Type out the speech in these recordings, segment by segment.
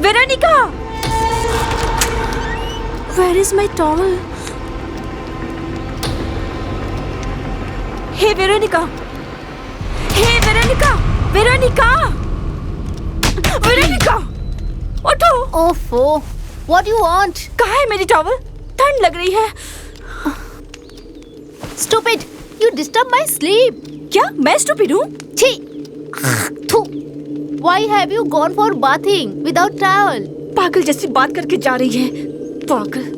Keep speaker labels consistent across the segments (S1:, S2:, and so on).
S1: Veronica! Where is my towel? Hey Veronica! Hey Veronica! Veronica! Veronica! उठो!
S2: ओफो, what do you want?
S1: कहाँ है मेरी टॉवल? ठंड लग रही है।
S2: Stupid! You disturb my sleep.
S1: क्या मैं स्टूपिड हूँ?
S2: छी! थू! Why have you gone for bathing without towel?
S1: पागल जैसी बात करके जा रही है। पागल।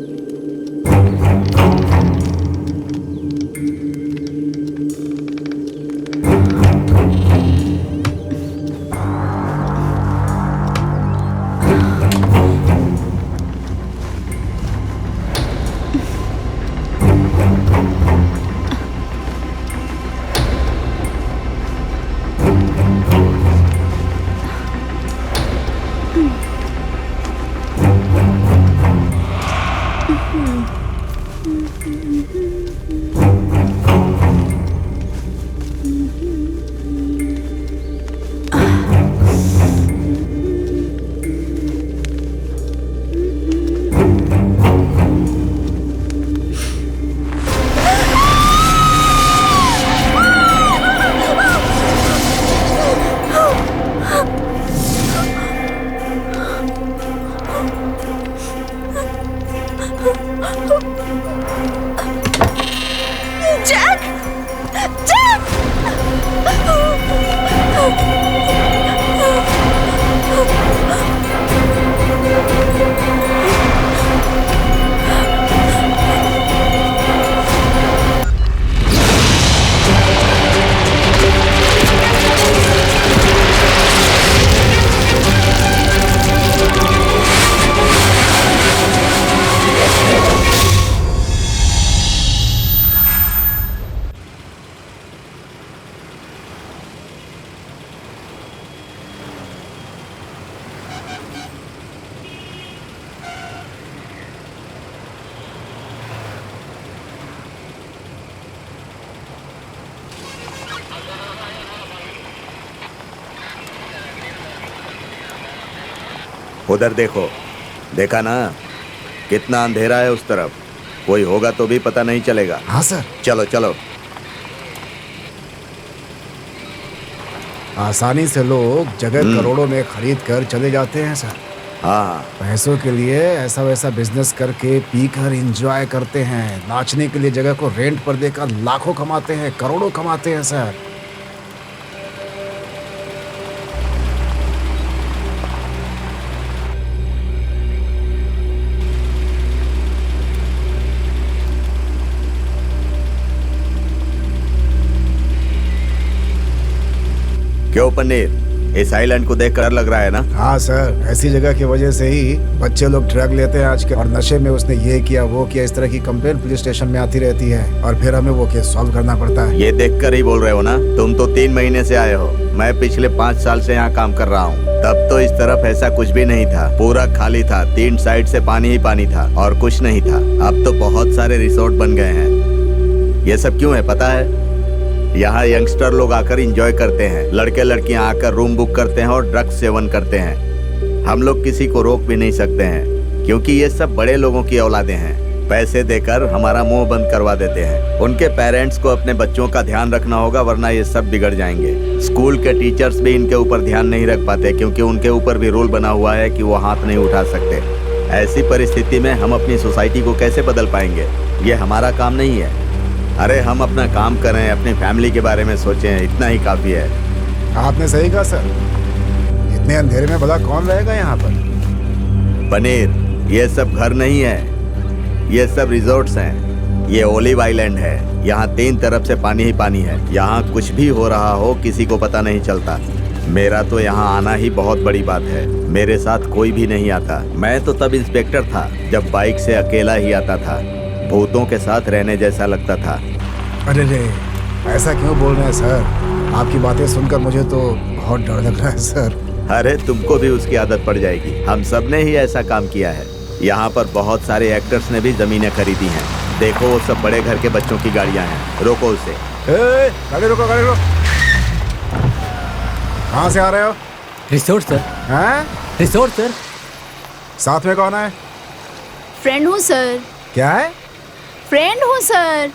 S3: उधर देखो, देखा ना कितना अंधेरा है उस तरफ। कोई होगा तो भी पता नहीं चलेगा।
S4: हाँ सर।
S3: चलो चलो।
S4: आसानी से लोग जगह करोड़ों में खरीद कर चले जाते हैं सर।
S3: हाँ,
S4: पैसों के लिए ऐसा वैसा बिजनेस करके पीकर एंजॉय करते हैं। नाचने के लिए जगह को रेंट पर देकर लाखों कमाते हैं, करोड़ों कमाते हैं सर।
S3: क्यों पनीर, इस आइलैंड को देखकर डर लग रहा है ना?
S4: हाँ सर, ऐसी जगह की वजह से ही बच्चे लोग ड्रग लेते हैं आज के, और नशे में उसने ये किया वो किया, इस तरह की कंप्लेंट पुलिस स्टेशन में आती रहती है और फिर हमें वो केस सॉल्व करना पड़ता है।
S3: ये देखकर ही बोल रहे हो ना? तुम तो 3 महीने से आए हो, मैं पिछले 5 साल से यहाँ काम कर रहा हूँ। तब तो इस तरफ ऐसा कुछ भी नहीं था, पूरा खाली था, 3 साइड से पानी ही पानी था और कुछ नहीं था। अब तो बहुत सारे रिसोर्ट बन गए हैं। ये सब क्यों है पता है? यहाँ यंगस्टर लोग आकर एंजॉय करते हैं, लड़के लड़कियाँ आकर रूम बुक करते हैं और ड्रग्स सेवन करते हैं। हम लोग किसी को रोक भी नहीं सकते हैं, क्योंकि ये सब बड़े लोगों की औलादे हैं। पैसे देकर हमारा मुंह बंद करवा देते हैं। उनके पेरेंट्स को अपने बच्चों का ध्यान रखना होगा, वरना ये सब बिगड़ जाएंगे। स्कूल के टीचर्स भी इनके ऊपर ध्यान नहीं रख पाते, क्योंकि उनके ऊपर भी रूल बना हुआ है कि वो हाथ नहीं उठा सकते। ऐसी परिस्थिति में हम अपनी सोसाइटी को कैसे बदल पाएंगे? ये हमारा काम नहीं है। अरे हम अपना काम करें, अपनी फैमिली के बारे में सोचें, इतना ही काफी है।
S4: आपने सही कहा सर, इतने अंधेरे में भला कौन रहेगा यहाँ पर?
S3: पनीर, ये सब घर नहीं है, ये सब रिजॉर्ट्स हैं। ये ओलिव आइलैंड है, यहाँ 3 तरफ से पानी ही पानी है। यहाँ कुछ भी हो रहा हो किसी को पता नहीं चलता। मेरा तो यहाँ आना ही बहुत बड़ी बात है। मेरे साथ कोई भी नहीं आता। मैं तो तब इंस्पेक्टर था जब बाइक से अकेला ही आता था। भूतों के साथ रहने जैसा लगता था।
S4: अरे रे, ऐसा क्यों बोल रहे हैं सर? आपकी बातें सुनकर मुझे तो बहुत डर लग रहा है सर।
S3: अरे तुमको भी उसकी आदत पड़ जाएगी। हम सब ने ही ऐसा काम किया है। यहाँ पर बहुत सारे एक्टर्स ने भी जमीनें खरीदी हैं। देखो वो सब बड़े घर के बच्चों की गाड़ियाँ हैं। रोको उसे।
S4: गाड़ी रोको, गाड़ी रोको। कहाँ से आ रहे हो?
S5: Resort sir.
S4: हैं?
S5: Resort sir.
S4: साथ में कौन है?
S2: फ्रेंड हूँ सर।
S4: क्या है?
S2: फ्रेंड हूँ सर।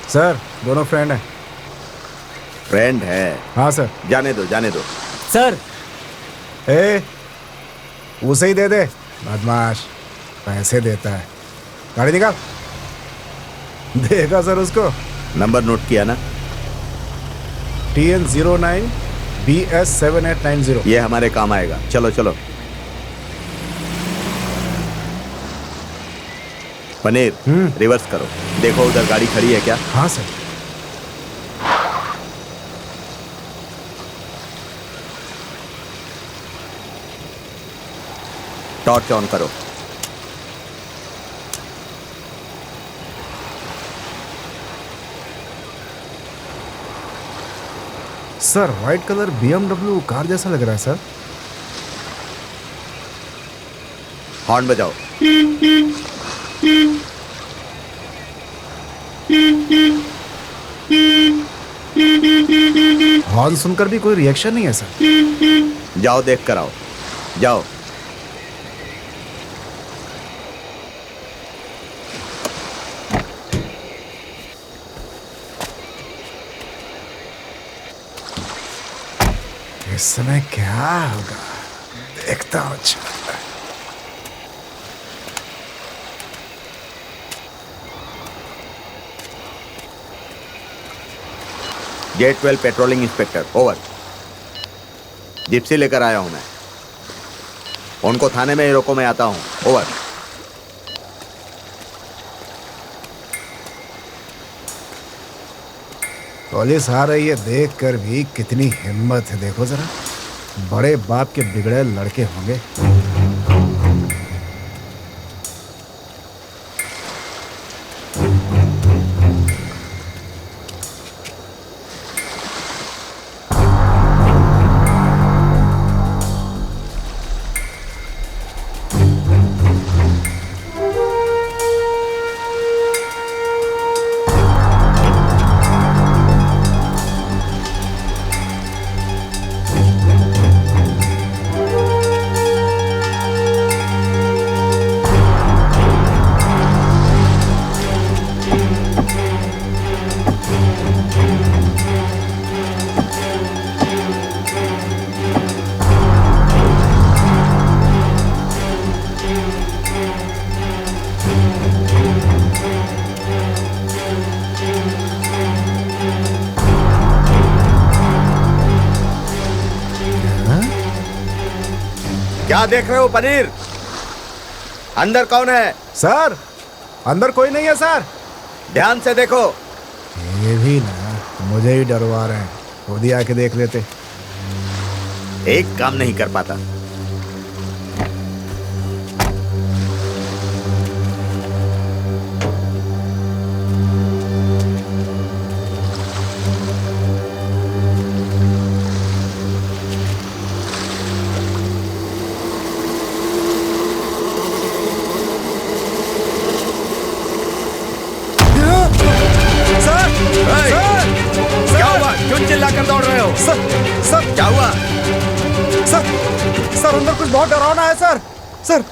S4: सर दोनों फ्रेंड हैं।
S3: फ्रेंड है?
S4: हाँ सर।
S3: जाने दो जाने दो।
S5: सर
S4: ए, उसे ही दे दे, बदमाश पैसे देता है। गाड़ी निकाल। देगा सर उसको।
S3: नंबर नोट किया ना?
S4: TN09 BS7890।
S3: ये हमारे काम आएगा। चलो चलो। पनीर, रिवर्स करो। देखो उधर गाड़ी खड़ी है क्या?
S4: हाँ सर।
S3: टॉर्च ऑन करो।
S4: Sir white colour BMW car जैसा लग रहा है सर।
S3: हॉर्न बजाओ।
S4: हॉर्न सुनकर भी कोई रिएक्शन नहीं है सर।
S3: जाओ देख कर आओ। जाओ।
S4: इस समय क्या होगा देखता हूँ। अच्छा
S3: J12 patrolling inspector, over. Gypsy लेकर आया हूं मैं। उनको थाने में ही रोको, मैं आता हूं। ओवर।
S4: पुलिस आ रही है देख कर भी कितनी हिम्मत है, देखो जरा। बड़े बाप के बिगड़े लड़के होंगे।
S3: क्या देख रहे हो पनीर? अंदर कौन है?
S4: सर अंदर कोई नहीं है सर।
S3: ध्यान से देखो।
S4: ये भी ना मुझे ही डरवा रहे हैं। खुद ही आके देख लेते।
S3: एक काम नहीं कर पाता। क्या हुआ? क्यों चिल्ला कर दौड़ रहे हो?
S4: सर
S3: क्या हुआ?
S4: सर अंदर कुछ बहुत डरावना है सर। सर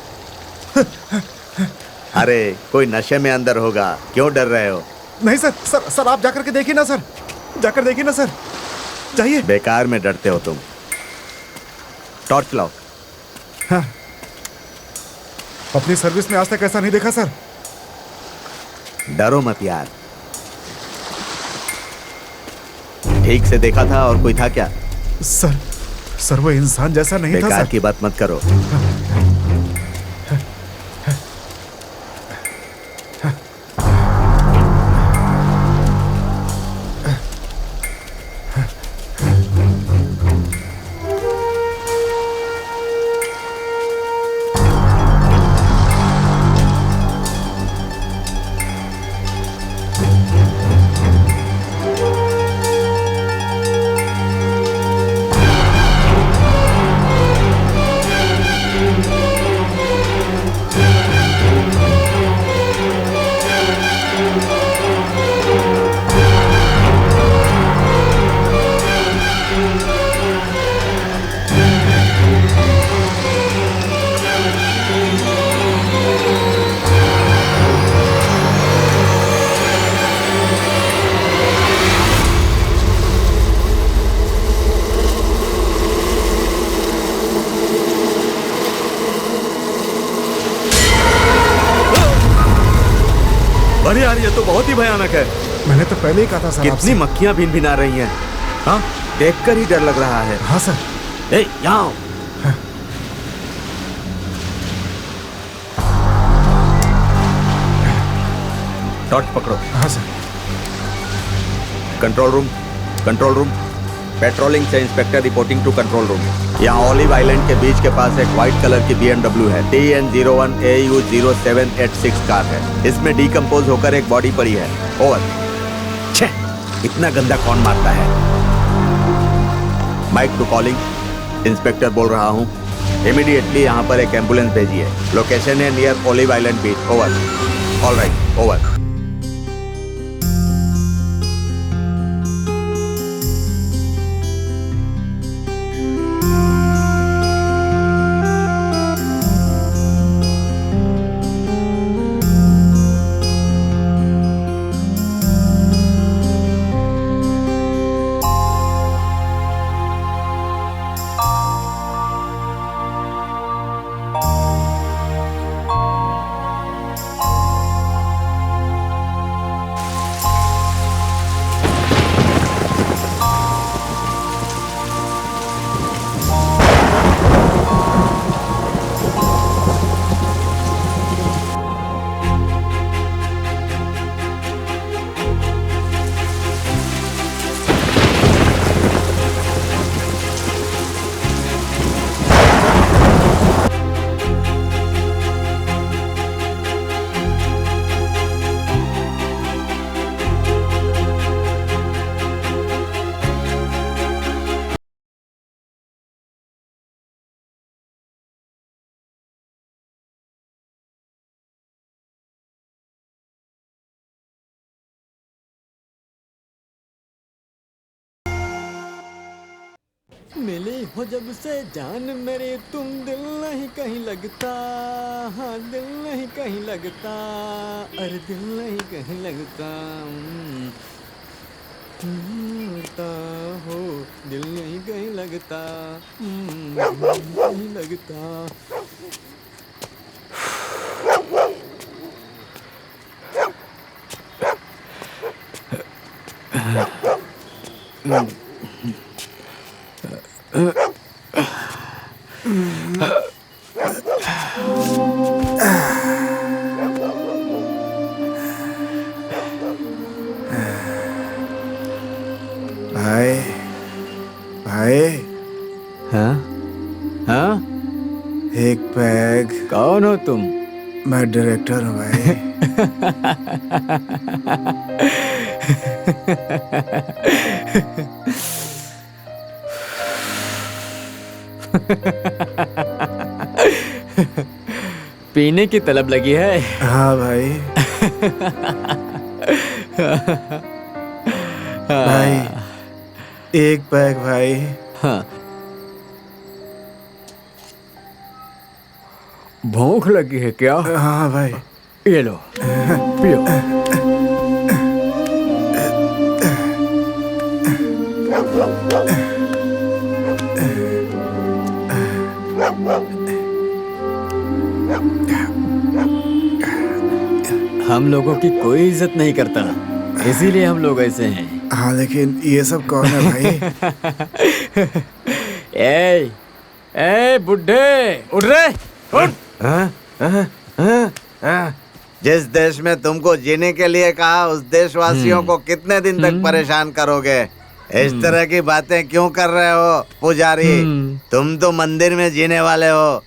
S3: अरे कोई नशे में अंदर होगा, क्यों डर रहे हो?
S4: नहीं सर आप जाकर के देखिए ना सर। जाकर देखिए ना सर। जाइए।
S3: बेकार में डरते हो तुम। टॉर्च लाओ।
S4: हाँ। अपनी सर्विस में आज तक ऐसा नहीं देखा सर।
S3: डरो मत यार। ठीक से देखा था और कोई था क्या?
S4: सर वो इंसान जैसा नहीं था
S3: बेकार
S4: सर।
S3: की बात मत करो। अरे यार ये तो बहुत ही भयानक है।
S4: मैंने तो पहले ही कहा था सर
S3: कितनी
S4: आपसे।
S3: मक्खियां भिनभिना रही हैं। हाँ, देखकर ही डर लग रहा है।
S4: हाँ सर।
S3: ए, यहाँ आओ। टॉर्च पकड़ो।
S4: हाँ sir.
S3: Control room, control room. Patrolling से inspector reporting to control room. यहाँ ओलिव आइलैंड के बीच के पास एक व्हाइट कलर की BMW है। TN01AU0786 कार है। इसमें डिकम्पोज होकर एक बॉडी पड़ी है। ओवर। छे, इतना गंदा कौन मारता है? Mic to calling. इंस्पेक्टर बोल रहा हूँ, इमीडिएटली यहाँ पर एक एम्बुलेंस भेजिए। लोकेशन है near Olive Island beach. Over. All right, over.
S5: मिली हो जब से जान मेरे, तुम दिल नहीं कहीं लगता। हाँ, दिल नहीं कहीं लगता। अरे दिल नहीं कहीं लगता। लगता हो, दिल नहीं कहीं लगता। नहीं लगता।
S4: भाई भाई,
S5: हाँ हाँ,
S4: एक पैग।
S5: कौन हो तुम?
S4: मैं डायरेक्टर हूँ भाई।
S5: पीने की तलब लगी है?
S4: हाँ भाई। भाई एक पैग भाई।
S5: हाँ। भूख लगी है क्या?
S4: हाँ भाई।
S5: ये लो, पियो। हम लोगों की कोई इज्जत नहीं करता, इसीलिए हम लोग ऐसे हैं।
S4: हाँ, लेकिन ये सब कौन है भाई?
S5: ए बुड्ढे, उठ रे, उठ।
S3: जिस देश में तुमको जीने के लिए कहा, उस देशवासियों को कितने दिन तक परेशान करोगे? इस तरह की बातें क्यों कर रहे हो पुजारी? तुम तो मंदिर में जीने वाले हो,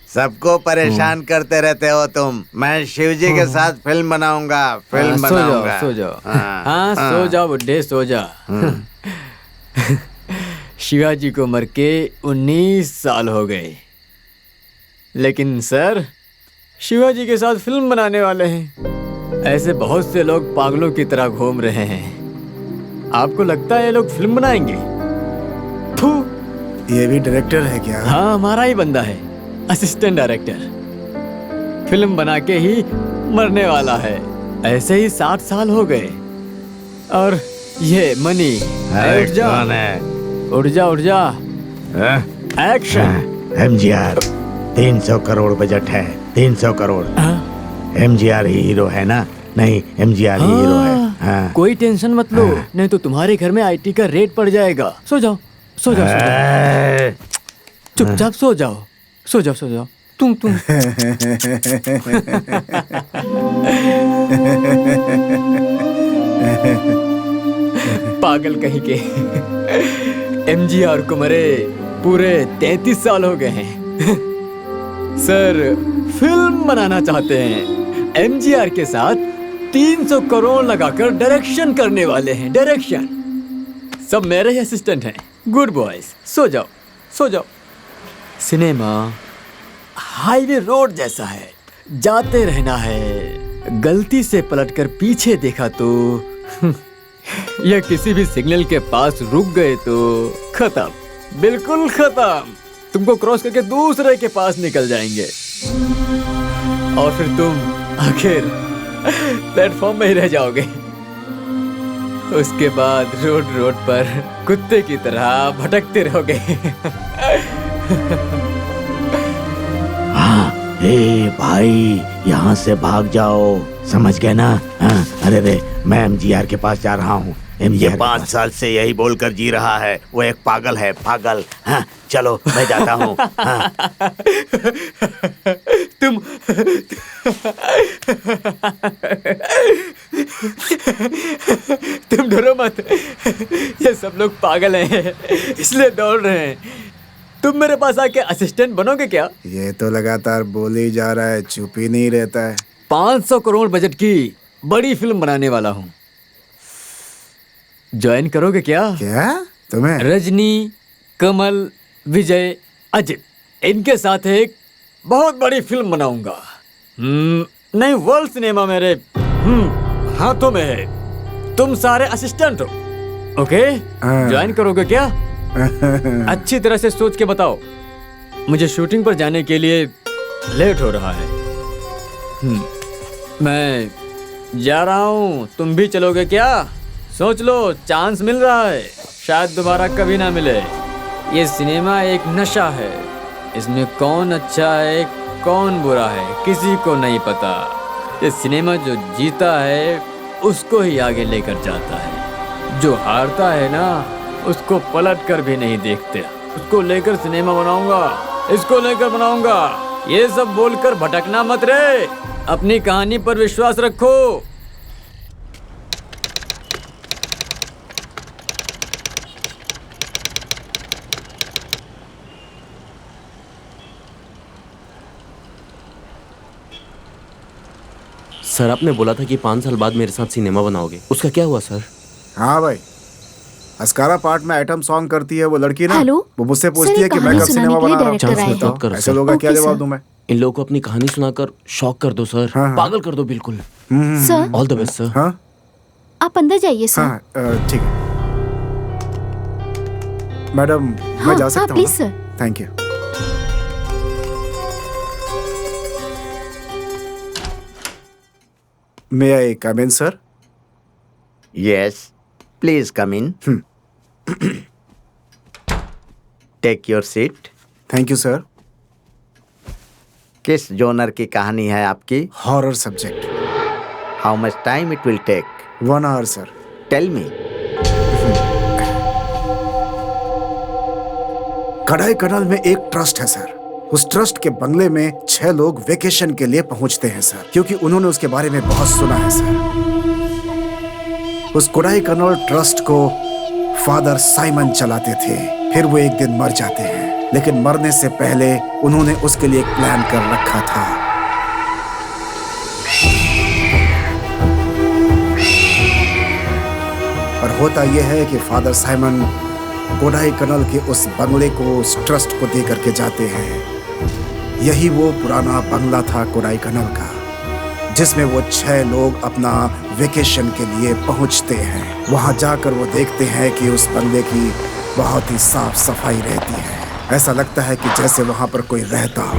S3: सबको परेशान करते रहते हो तुम। मैं शिवजी के साथ फिल्म बनाऊंगा, फिल्म बनाऊंगा।
S5: सो जाओ। हाँ, सो जाओ बुड्ढे, सो जाओ। शिवाजी को मर के 19 साल हो गए, लेकिन सर शिवाजी के साथ फिल्म बनाने वाले हैं। ऐसे बहुत से लोग पागलों की तरह घूम रहे हैं। आपको लगता है ये लोग फिल्म बनाएंगे? थू।
S4: ये भी डायरेक्टर है क्या?
S5: हाँ, हमारा ही बंदा है, असिस्टेंट डायरेक्टर। फिल्म बना के ही मरने वाला है। ऐसे ही 60 साल हो गए। और ये मनी, उठ जा, उठ जा, उठ जा। एक्शन।
S3: MGR 300 करोड़ बजट है, 300 करोड़। MGR ही हीरो है ना, नहीं, एमजीआर ही हीरो है। हाँ।
S5: कोई टेंशन मत लो, नहीं तो तुम्हारे घर में आईटी का रेट पड़ जाएगा। सो जाओ, सो जाओ, सो जाओ। चुपचाप सो जाओ, सो जाओ, सो जाओ। तुम पागल कहीं के। एमजीआर को मरे पूरे 33 साल हो गए हैं। सर फिल्म बनाना चाहते हैं, एमजीआर के साथ 300 करोड़ लगाकर डायरेक्शन करने वाले हैं। डायरेक्शन सब मेरे ही असिस्टेंट हैं। गुड बॉयज, सो जाओ, सो जाओ। सिनेमा हाईवे रोड जैसा है, जाते रहना है। गलती से पलटकर पीछे देखा तो या किसी भी सिग्नल के पास रुक गए तो खत्म, बिल्कुल खत्म। तुमको क्रॉस करके दूसरे के पास निकल जाएंगे और फिर तुम आखिर प्लेटफॉर्म में ही रह जाओगे। उसके बाद रोड रोड पर कुत्ते की तरह भटकते रहोगे।
S3: हाँ, ए भाई, यहाँ से भाग जाओ, समझ गए ना? हाँ, अरे रे, मैं एमजीआर के पास जा रहा हूँ। ये 5 साल से यही बोलकर जी रहा है, वो एक पागल है, पागल। हाँ, चलो मैं जाता हूँ। हाँ।
S5: तुम डरो मत, ये सब लोग पागल हैं, इसलिए दौड़ रहे हैं। तुम मेरे पास आके असिस्टेंट बनोगे क्या?
S4: ये तो लगातार बोले ही जा रहा है, चुप ही नहीं रहता है।
S5: 500 करोड़ बजट की बड़ी फिल्म बनाने वाला हूँ, ज्वाइन करोगे क्या?
S4: क्या तुम्हें?
S5: रजनी, कमल, विजय, अजित, इनके साथ एक बहुत बड़ी फिल्म बनाऊंगा। नहीं, वर्ल्ड सिनेमा मेरे हाथों में है। तुम सारे असिस्टेंट हो, ओके? ज्वाइन करोगे क्या? अच्छी तरह से सोच के बताओ, मुझे शूटिंग पर जाने के लिए लेट हो रहा है। मैं जा रहा हूँ, तुम भी चलोगे क्या? सोच लो, चांस मिल रहा है, शायद दोबारा कभी ना मिले। ये सिनेमा एक नशा है, इसमें कौन अच्छा है कौन बुरा है किसी को नहीं पता। ये सिनेमा जो जीता है उसको ही आगे लेकर जाता है, जो हारता है ना उसको पलट कर भी नहीं देखते। उसको लेकर सिनेमा बनाऊंगा, इसको लेकर बनाऊंगा। ये सब बोलकर भटकना मत रे, अपनी कहानी पर विश्वास रखो।
S6: सर आपने बोला था कि 5 साल बाद मेरे साथ सिनेमा बनाओगे, उसका क्या हुआ सर?
S4: हाँ भाई, अस्कारा पार्ट में आइटम सॉन्ग करती है वो लड़की ना,
S2: हेलो?
S4: वो मुझसे
S2: सर,
S4: पूछती है कि मैं
S2: कहानी
S4: कब सिनेमा
S2: सुनाने के लिए
S4: बना रहा
S2: डायरेक्टर आए
S6: हैं। करो,
S4: ऐसे लोगों का क्या
S2: ओके,
S4: जवाब
S2: सर।
S4: दूं मैं?
S6: इन लोगों को अपनी कहानी सुनाकर शॉक कर दो सर।
S4: हाँ, हाँ।
S6: पागल कर दो बिल्कुल।
S2: Sir,
S6: all the best sir.
S4: हाँ
S2: आप अंदर जाइए सर।
S4: हाँ, ठीक है मैडम, मैं जा सकता हूँ?
S2: Please sir.
S4: Thank you. May I come in sir?
S3: Yes, please come in. Take your seat.
S4: Thank you sir.
S3: किस जोनर की कहानी है आपकी?
S4: Horror subject.
S3: How much time it will take?
S4: 1 hour sir.
S3: Tell me.
S4: कढ़ाई कनाल में एक trust है sir. उस ट्रस्ट के बंगले में 6 लोग वेकेशन के लिए पहुंचते हैं सर, क्योंकि उन्होंने उसके बारे में बहुत सुना है सर। उस कोडाई कनाल ट्रस्ट को फादर साइमन चलाते थे, फिर वो एक दिन मर जाते हैं, लेकिन मरने से पहले उन्होंने उसके लिए एक प्लान कर रखा था। और होता यह है कि फादर साइमन कोडाई कनाल के उस बंगले को उस ट्रस्ट को दे करके जाते हैं। यही वो पुराना बंगला था कोडाई कनाल का, जिसमें वो 6 लोग अपना वेकेशन के लिए पहुंचते हैं। वहां जाकर वो देखते हैं कि उस बंगले की बहुत ही साफ सफाई रहती है। ऐसा लगता है कि जैसे वहां पर कोई रहता हो।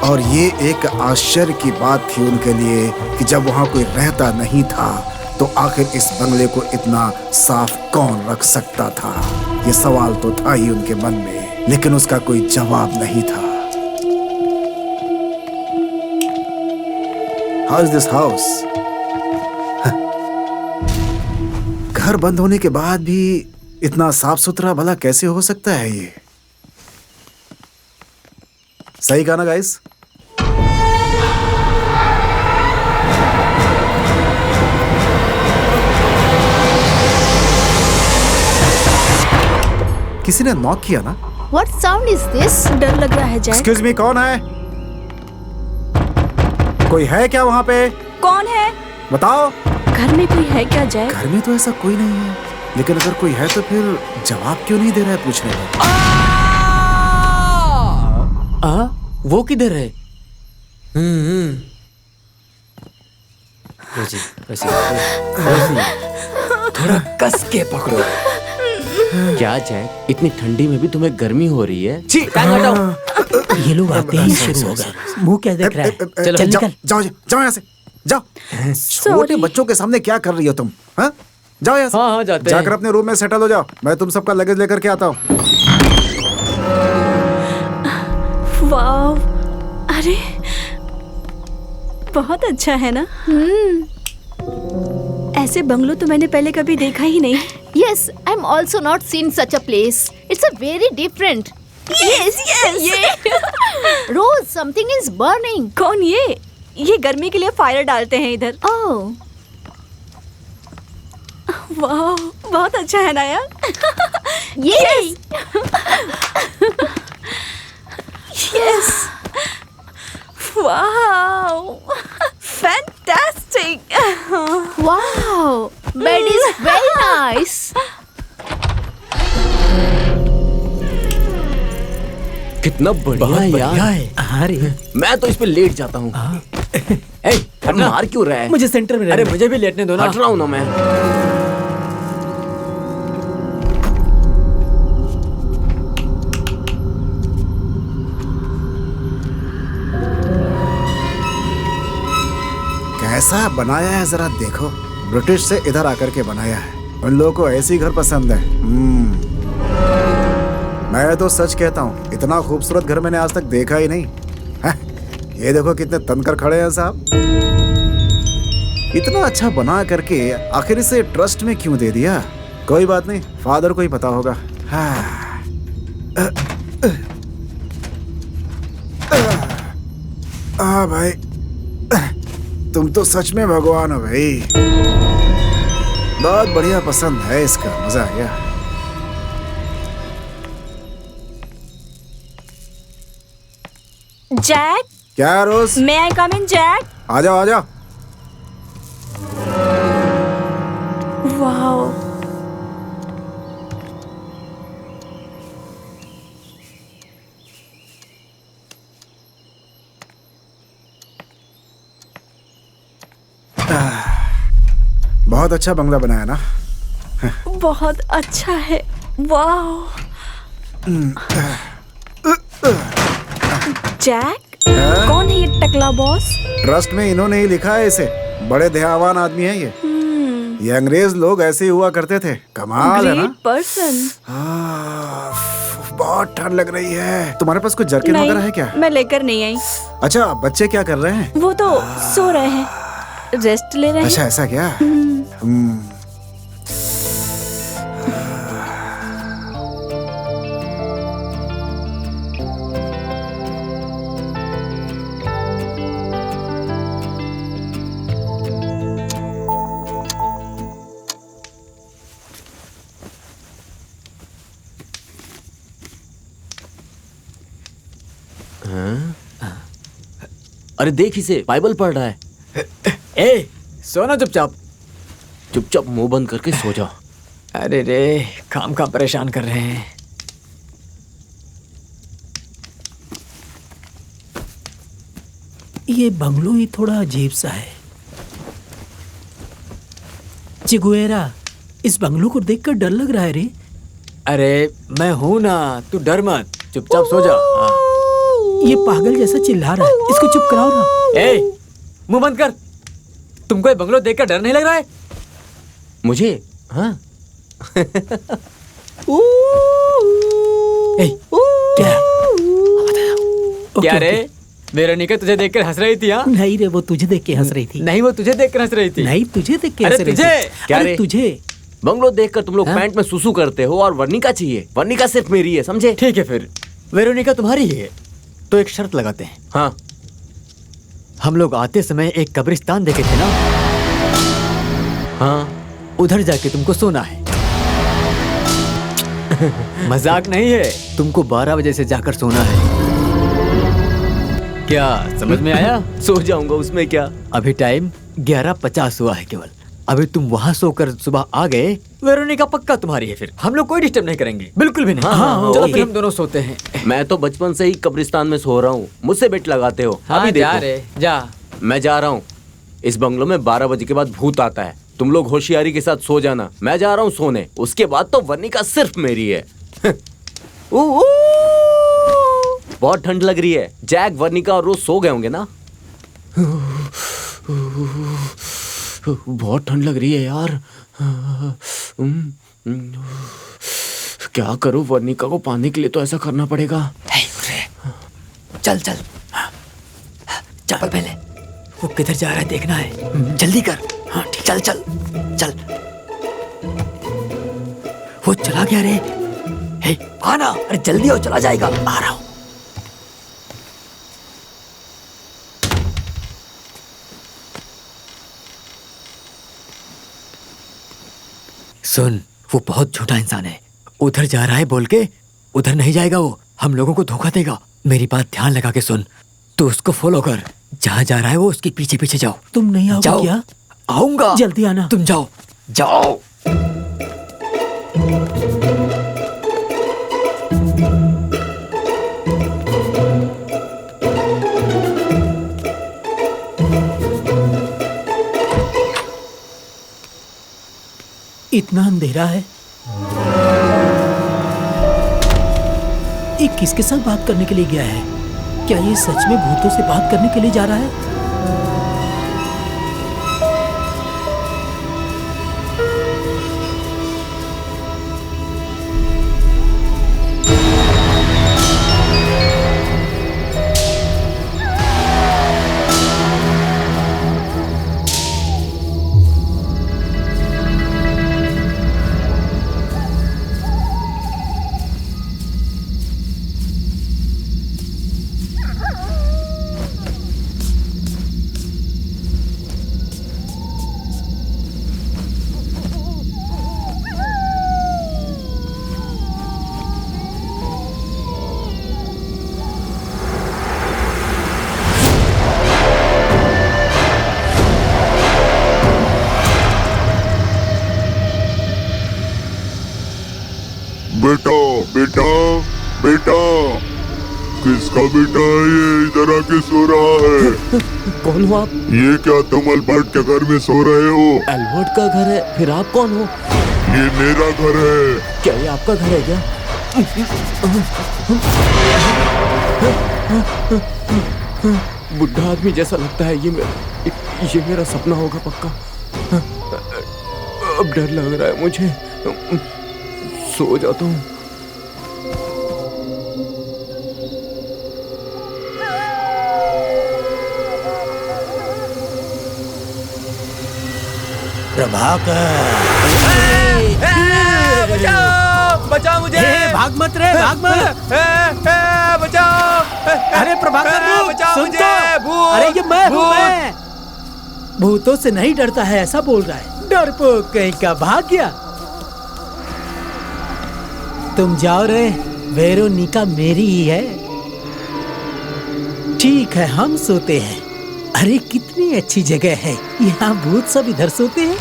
S4: और ये एक आश्चर्य की बात थी उनके लिए कि जब वहां कोई रहता नहीं था तो आखिर इस बंगले को इतना साफ कौन रख सकता था। ये सवाल तो था ही उनके मन में, लेकिन उसका कोई जवाब नहीं था। How is this house? घर बंद होने के बाद भी इतना साफ सुथरा भला कैसे हो सकता है ये? सही कहा ना गाइस? किसी ने नॉक किया ना?
S2: What sound is this?
S1: डर लग रहा है जैक।
S4: एक्सक्यूज मी, कौन है? कोई है क्या वहां पे?
S1: कौन है?
S4: बताओ।
S1: घर में कोई है क्या जैक?
S4: घर में तो ऐसा कोई नहीं है, लेकिन अगर कोई है तो फिर जवाब क्यों नहीं दे रहा है पूछने का?
S5: वो किधर है? थोड़ा कस के पकड़ो।
S6: क्या जैक, इतनी ठंडी में भी तुम्हें गर्मी हो रही है?
S5: छी, टांग हटाओ।
S7: ये लोग आते ही शुरू हो गए। मुंह क्या देख रहा है? चल
S4: जाओ
S7: निकल।
S4: जाओ जाओ यहाँ से जाओ। छोटे बच्चों के सामने क्या कर रही हो तुम? हाँ, जाओ यहाँ से।
S5: हाँ, जाते
S4: जाकर
S5: हैं।
S4: अपने रूम में सेटल हो जाओ। मैं तुम सबका लगेज लेकर के आता हूँ।
S1: वाव, अरे बहुत अच्छा है ना? ऐसे बंगलो तो मैंने पहले कभी देखा ही नहीं।
S2: Yes, I'm also not seen such a place. It's a very different.
S1: Yes, ये
S2: Rose, something is burning.
S1: कौन ये गर्मी के लिए फायर डालते हैं इधर।
S2: Oh,
S1: वाह, बहुत अच्छा है ना यार।
S2: yes.
S1: Yes. Wow. Fantastic.
S2: Wow, bed is very nice.
S6: कितना बढ़िया है यार।
S7: है। हाँ रे।
S6: मैं तो इस पे लेट जाता हूँ। मार क्यों रहा है?
S7: मुझे सेंटर में
S5: अरे
S7: रहना।
S5: मुझे भी लेटने दो ना।
S6: हट रहा हूँ ना मैं।
S4: कैसा बनाया है जरा देखो। ब्रिटिश से इधर आकर के बनाया है। उन लोगों को ऐसी घर पसंद है। मैं तो सच कहता हूँ, इतना खूबसूरत घर मैंने आज तक देखा ही नहीं। ये देखो कितने तनकर खड़े हैं साहब। इतना अच्छा बना करके आखिर इसे ट्रस्ट में क्यों दे दिया? कोई बात नहीं, फादर को ही पता होगा। भाई, तुम तो सच में भगवान हो भाई। बहुत बढ़िया पसंद है इसका, मजा आ गया।
S1: जैक,
S4: क्या रोज?
S1: may I come in, Jack?
S4: आ जाओ आ जाओ।
S1: वाओ,
S4: बहुत अच्छा बंगला बनाया ना?
S1: बहुत अच्छा है। वाओ। जैक, कौन है ये टकला बॉस?
S4: ट्रस्ट में इन्होंने ही लिखा है इसे। बड़े दयावान आदमी है ये। ये अंग्रेज लोग ऐसे ही हुआ करते थे। कमाल है ना?
S1: Great person.
S4: बहुत ठंड लग रही है। तुम्हारे पास कुछ जर्किन वगैरह है क्या?
S1: मैं लेकर नहीं आई।
S4: अच्छा, बच्चे क्या कर रहे हैं?
S1: वो तो सो रहे हैं, रेस्ट ले रहे हैं।
S4: अच्छा, ऐसा क्या?
S6: अरे देख इसे, बाइबल पढ़ रहा है।
S5: ए, सोना चुपचाप।
S6: चुपचाप मुंह बंद करके सो जा।
S5: अरे रे, काम परेशान कर रहे हैं।
S7: ये बंगलो ही थोड़ा अजीब सा है। चिगुएरा, इस बंगलो को देखकर डर लग रहा है रे।
S5: अरे मैं हूं ना, तू डर मत, चुपचाप सो जा। हाँ।
S7: ये पागल जैसा चिल्ला रहा है, इसको चुप कराओ ना।
S5: ए, मुंह बंद कर। तुमको ये बंगलो देखकर डर नहीं लग रहा है?
S6: मुझे? हाँ।
S7: ए, क्या?
S5: क्या
S7: ओके,
S5: रे?
S7: ओके।
S5: वेरोनिका तुझे देखकर हंस रही थी? हाँ,
S7: नहीं रे, वो तुझे देख के हंस रही थी।
S5: नहीं, वो तुझे देखकर हंस रही थी।
S7: नहीं, तुझे देख के
S5: अरे
S7: हंस रही
S5: तुझे?
S7: थी।
S6: क्या
S7: अरे
S6: रे?
S7: तुझे?
S6: बंगलो देखकर तुम लोग
S7: हाँ?
S6: पैंट में सुसु करते हो और वर्णिका चाहिए। वर्णिका सिर्फ मेरी है, समझे?
S5: ठीक है, फिर वेरोनिका तुम्हारी ही है तो एक शर्त लगाते हैं।
S6: हाँ।
S5: हम लोग आते समय एक कब्रिस्तान देखे थे ना?
S6: हाँ।
S5: उधर जाके तुमको सोना है। मजाक नहीं है, तुमको 12 बजे से जाकर सोना है। क्या समझ में आया?
S6: सो जाऊंगा, उसमें क्या।
S5: अभी टाइम 11:50 हुआ है केवल। अभी तुम वहाँ सोकर सुबह आ गए, वेरोनिका पक्का तुम्हारी है। फिर हम लोग कोई डिस्टर्ब नहीं करेंगे, बिल्कुल भी नहीं।
S6: हाँ,
S5: चलो
S6: ओके।
S5: फिर हम दोनों सोते हैं।
S6: मैं तो बचपन से ही कब्रिस्तान में सो रहा हूँ, मुझसे बेट लगाते हो। अभी
S5: जा
S6: देखो।
S5: रे, जा।
S6: मैं जा रहा हूँ। इस बंगलो में 12 बजे के बाद भूत आता है। तुम लोग होशियारी के साथ सो जाना। मैं जा रहा हूँ सोने। उसके बाद तो वर्णिका सिर्फ मेरी है। बहुत ठंड लग रही है। जैक, वर्णिका और रोज सो गए होंगे ना? बहुत ठंड लग रही है यार। क्या करूं? वर्णिका को पाने के लिए तो ऐसा करना पड़ेगा।
S5: चल चल, चल पहले। वो किधर जा रहा है देखना है, जल्दी कर। हाँ ठीक, चल चल चल। वो चला गया रे। हे, आना, अरे जल्दी हो, चला जाएगा। आ रहा हूँ। सुन, वो बहुत झूठा इंसान है। उधर जा रहा है बोल के उधर नहीं जाएगा। वो हम लोगों को धोखा देगा। मेरी बात ध्यान लगा के सुन। तू उसको फॉलो कर। जहाँ जा रहा है वो उसके पीछे पीछे जाओ।
S7: तुम नहीं आओगे
S5: जाओ।
S7: क्या?
S5: आऊंगा,
S7: जल्दी आना।
S5: तुम जाओ जाओ।
S7: इतना अंधेरा है। ये किसके साथ बात करने के लिए गया है? क्या ये सच में भूतों से बात करने के लिए जा रहा है?
S8: बेटा बेटा बेटा, किसका बेटा है ये? इधर आके सो रहा है।
S6: कौन हो आप?
S8: ये क्या तुम अल्बर्ट के घर में सो रहे हो?
S6: एल्बर्ट का घर है? फिर आप कौन हो?
S8: ये मेरा घर है।
S6: क्या ये आपका घर है क्या? बुढ़ा आदमी जैसा लगता है। ये मेरा सपना होगा पक्का। अब डर लग रहा है मुझे। सो जाता हूँ।
S5: बचाओ मुझे।
S7: भाग मत रे, भाग मत।
S5: बचाओ।
S7: अरे प्रभाकर रुक,
S5: बचाओ
S7: सुन
S5: मुझे,
S7: तो।
S5: भूत,
S7: अरे ये मैं हूँ,
S5: भूत।
S7: मैं। भूतों से नहीं डरता है ऐसा बोल रहा है। डरपोक कहीं का, भाग गया। तुम जाओ रे, वेरोनिका मेरी ही है। ठीक है, हम सोते हैं। अरे कितनी अच्छी जगह है, यहाँ भूत सब इधर सोते हैं।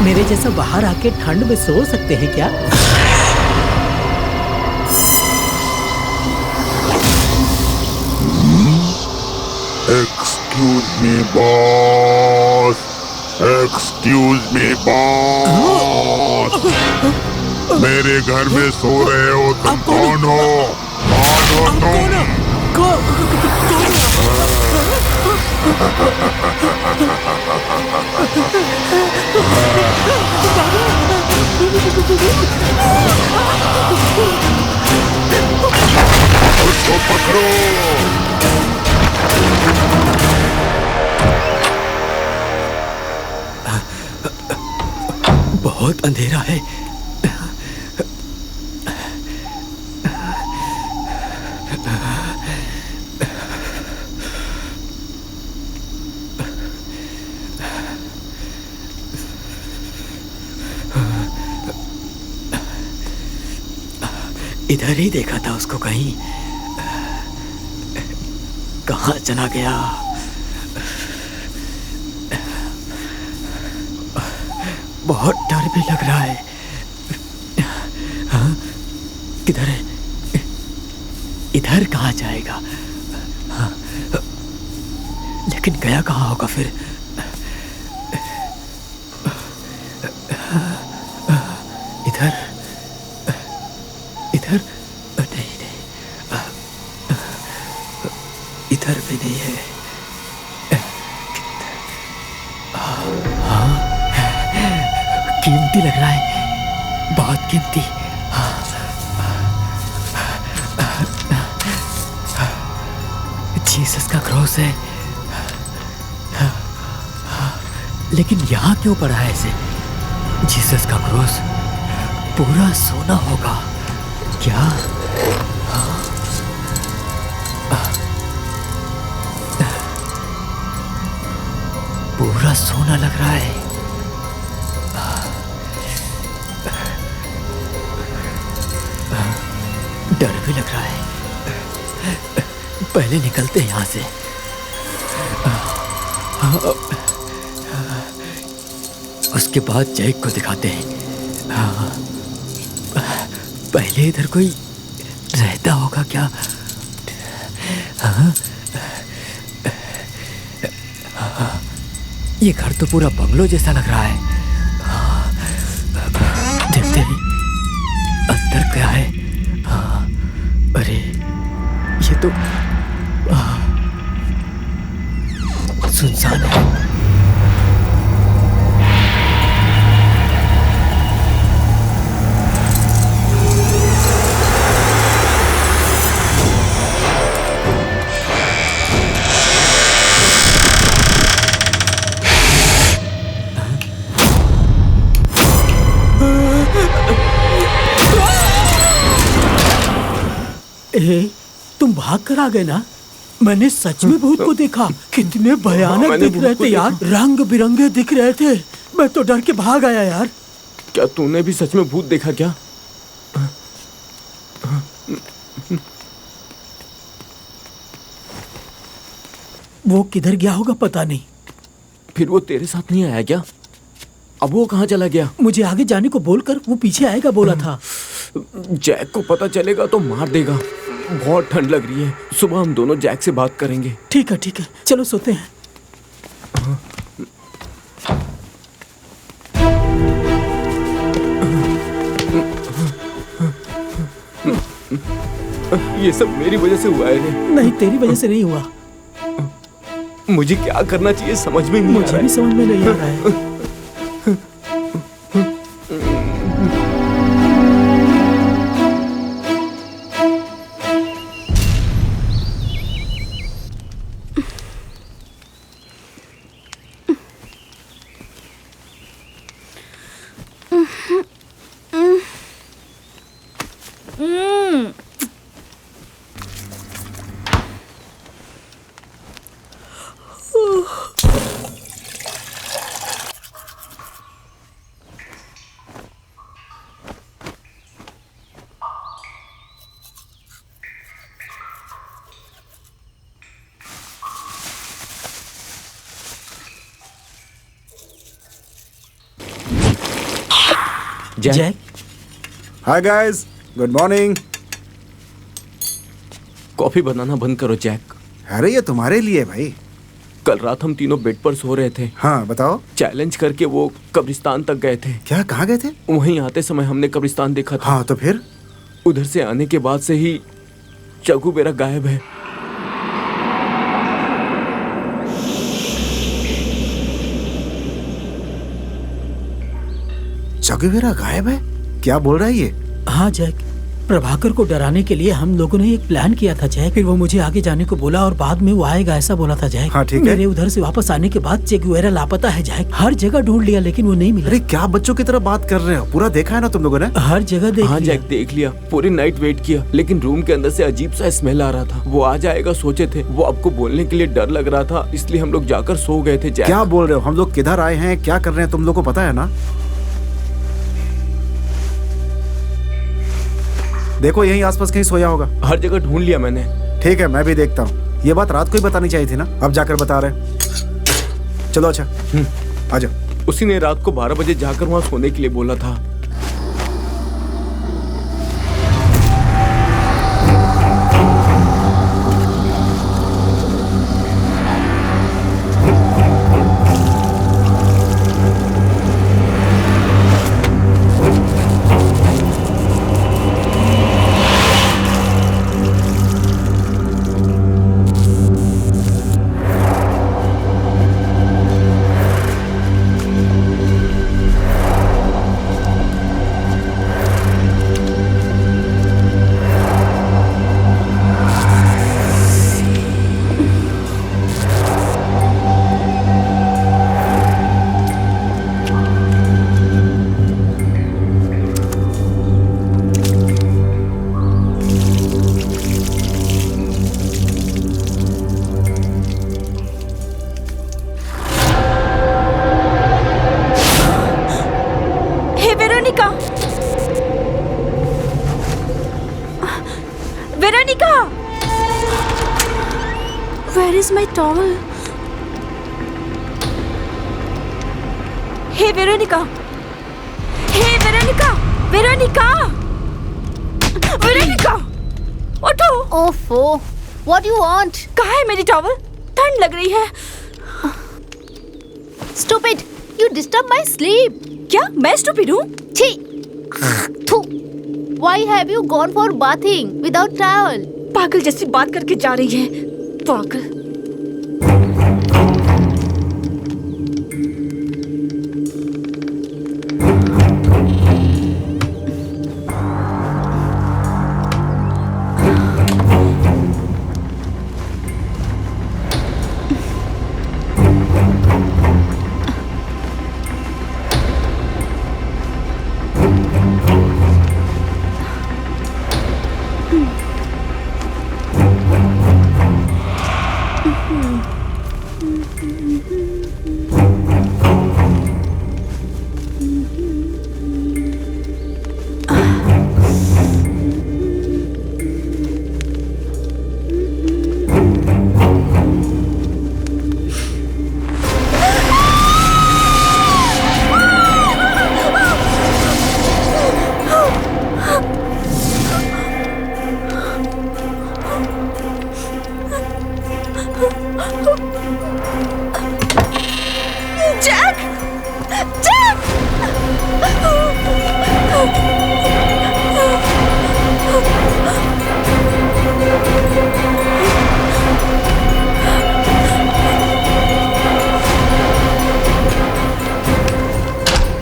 S7: मेरे जैसा बाहर आके ठंड में सो सकते हैं क्या?
S8: Excuse excuse me boss, excuse me boss. मेरे घर में सो रहे हो तुम? कौन हो? कौन हो तुम? उसको पकड़ो।
S7: बहुत अंधेरा है। इधर ही देखा था उसको, कहीं कहाँ चला गया? बहुत डर भी लग रहा है। हाँ? किधर है? इधर कहाँ जाएगा? हाँ? लेकिन गया कहाँ होगा फिर? इधर इधर नहीं नहीं, इधर भी नहीं है। हाँ, कीमती लग रहा है, बहुत कीमती। जीसस का क्रॉस है, लेकिन यहाँ क्यों पड़ा है ऐसे? जीसस का क्रॉस पूरा सोना होगा क्या? पूरा सोना लग रहा है। डर भी लग रहा है। पहले निकलते हैं यहाँ से। उसके बाद जैक को दिखाते हैं। पहले इधर कोई रहता होगा क्या? ये घर तो पूरा बंगलो जैसा लग रहा है। देखते हैं अंदर क्या है। अरे ये तो सुनसान है। तुम भाग कर आ गए ना? मैंने सच में भूत को देखा। कितने भयानक दिख रहे थे यार, रंग बिरंगे दिख रहे थे। मैं तो डर के भाग आया यार।
S6: क्या तूने भी सच में भूत देखा क्या?
S7: वो किधर गया होगा पता नहीं।
S6: फिर वो तेरे साथ नहीं आया क्या? अब वो कहाँ चला गया?
S7: मुझे आगे जाने को बोलकर वो पीछे आएगा बोला था।
S6: जैक को पता चलेगा तो मार देगा। बहुत ठंड लग रही है, सुबह हम दोनों जैक से बात करेंगे।
S7: ठीक है चलो सोते हैं।
S6: ये सब मेरी वजह से हुआ है।
S7: नहीं, तेरी वजह से नहीं हुआ।
S6: मुझे क्या करना चाहिए समझ में नहीं आ रहा है।
S7: मुझे भी समझ में नहीं आ रहा है।
S6: Jack,
S4: hi guys, good morning.
S6: Coffee बनाना बंद करो जैक।
S4: अरे ये तुम्हारे लिए भाई।
S6: कल रात हम तीनों बेड पर सो रहे थे।
S4: हाँ बताओ।
S6: चैलेंज करके वो कब्रिस्तान तक गए थे।
S4: क्या, कहाँ गए थे?
S6: वहीं आते समय हमने कब्रिस्तान देखा था।
S4: हाँ तो फिर?
S6: उधर से आने के बाद से ही चगुवेरा गायब है।
S4: चगुवेरा गायब है? क्या बोल रहा है ये?
S7: हाँ जैक, प्रभाकर को डराने के लिए हम लोगों ने एक प्लान किया था जैक। फिर वो मुझे आगे जाने को बोला और बाद में वो आएगा ऐसा बोला था जैक।
S4: हाँ ठीक है।
S7: मेरे उधर से वापस आने के बाद चेगुवेरा लापता है जैक। हर जगह ढूंढ लिया लेकिन वो नहीं मिला।
S4: अरे क्या बच्चों की तरह बात कर रहे हो? पूरा देखा है ना तुम लोगों ने?
S7: हर जगह देख
S6: हाँ
S7: लिया।
S6: जैक देख लिया, पूरी नाइट वेट किया, लेकिन रूम के अंदर से अजीब सा स्मेल आ रहा था। वो आ जाएगा सोचे थे, वो आपको बोलने के लिए डर लग रहा था, इसलिए हम लोग जाकर सो गए थे। जैक
S4: क्या बोल रहे हो? हम लोग किधर आए हैं, क्या कर रहे हैं, तुम लोग को पता है ना? देखो यहीं आसपास कहीं सोया होगा।
S6: हर जगह ढूंढ लिया मैंने।
S4: ठीक है मैं भी देखता हूँ। ये बात रात को ही बतानी चाहिए थी ना, अब जाकर बता रहे। चलो अच्छा आ जाओ।
S6: उसी ने रात को 12 बजे जाकर वहाँ सोने के लिए बोला था।
S1: Where is my towel? Hey Veronica! Hey Veronica! Veronica! Veronica! उठो!
S2: ओफो, what do you want?
S1: कहाँ है मेरी टॉवल? ठंड लग रही है।
S2: Stupid! You disturb my sleep.
S1: क्या मैं स्टूपिड हूँ?
S2: छी! थू! Why have you gone for bathing without towel?
S1: पागल जैसी बात करके जा रही है। पागल।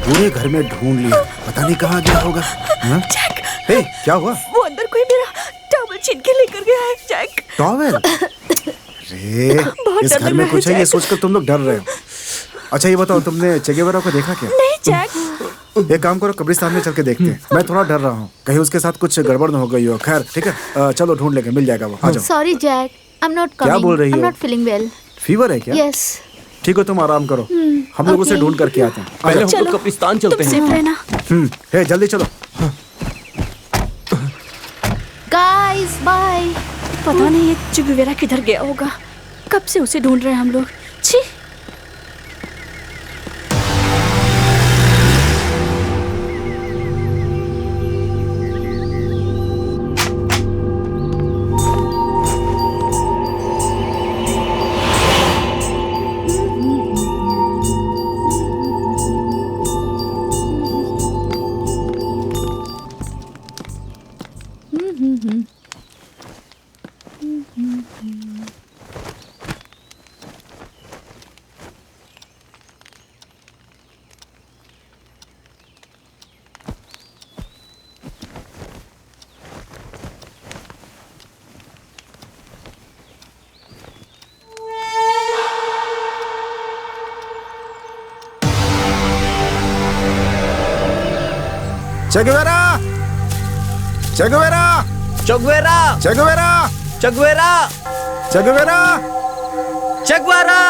S4: पूरे घर में ढूंढ लिया, पता नहीं कहाँ गया होगा।
S1: जैक!
S4: हे, क्या हुआ?
S1: वो अंदर कोई मेरा टॉवल छीन के लेकर गया है जैक।
S4: टॉवल? अरे
S1: बहुत
S4: इस
S1: डर
S4: घर
S1: लग
S4: में
S1: रहा
S4: कुछ
S1: है
S4: है ये
S1: जैक।
S4: सोचकर तुम लोग डर रहे हो। अच्छा ये बताओ तुमने चेगेवेरा को देखा क्या?
S1: नहीं जैक।
S4: एक काम करो, कब्रिस्तान में चल के देखते हैं। मैं थोड़ा डर रहा हूँ, कहीं उसके साथ कुछ गड़बड़ न हो गई हो। खैर ठीक है, चलो ढूंढ लेंगे, मिल जाएगा वो। आ जाओ।
S2: Sorry, Jack. I'm not coming.
S4: क्या बोल रही
S2: I'm
S4: हो?
S2: not feeling well.
S4: फीवर है क्या?
S2: Yes.
S4: ठीक है तुम आराम करो, हम लोग उसे
S2: okay.
S4: ढूंढ करके आते हैं। आ
S6: पहले
S4: जाओ।
S6: हम लोग कब्रिस्तान चलते
S1: तुम
S6: हैं।
S1: सेफ रहना।
S4: हे जल्दी चलो।
S2: Guys, bye.
S1: पता नहीं ये चुगवेरा किधर गया होगा। कब से उसे ढूंढ रहे हैं हम लोग। छी।
S4: चेगुवेरा चेगुवेरा
S6: चगवेरा
S4: चेगुवेरा
S6: चगवेरा
S4: चेगुवेरा
S6: चगवेरा।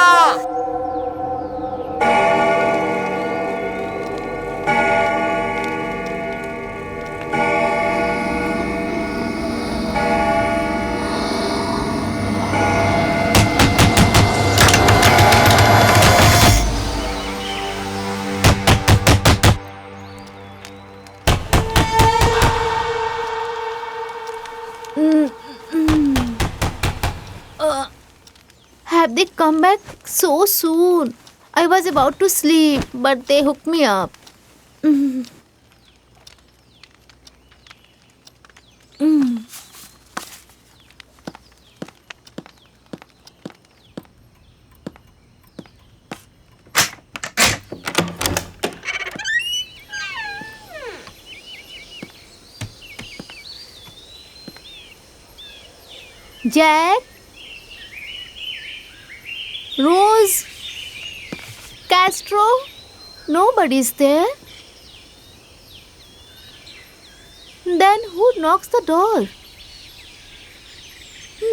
S2: Have they come back so soon? I was about to sleep, but they hooked me up. Jack? Rose? Castro? Nobody's there. Then who knocks the door?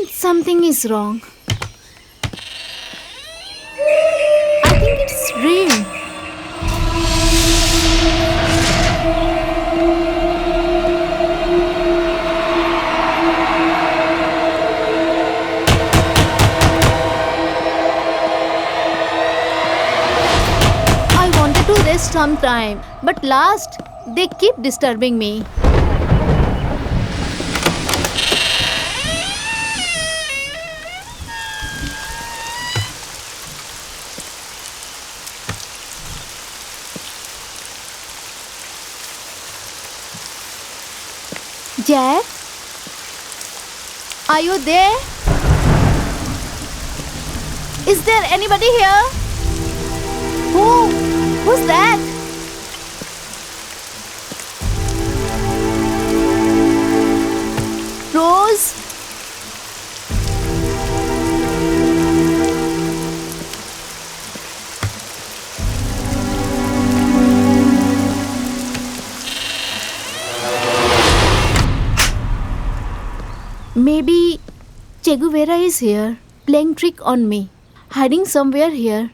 S2: Something is wrong. I think it's rain. I wanted to rest sometime, but last they keep disturbing me. Jack? Are you there? Is there anybody here? Who's that? Rose? Maybe Che Guevara is here, playing trick on me, hiding somewhere here.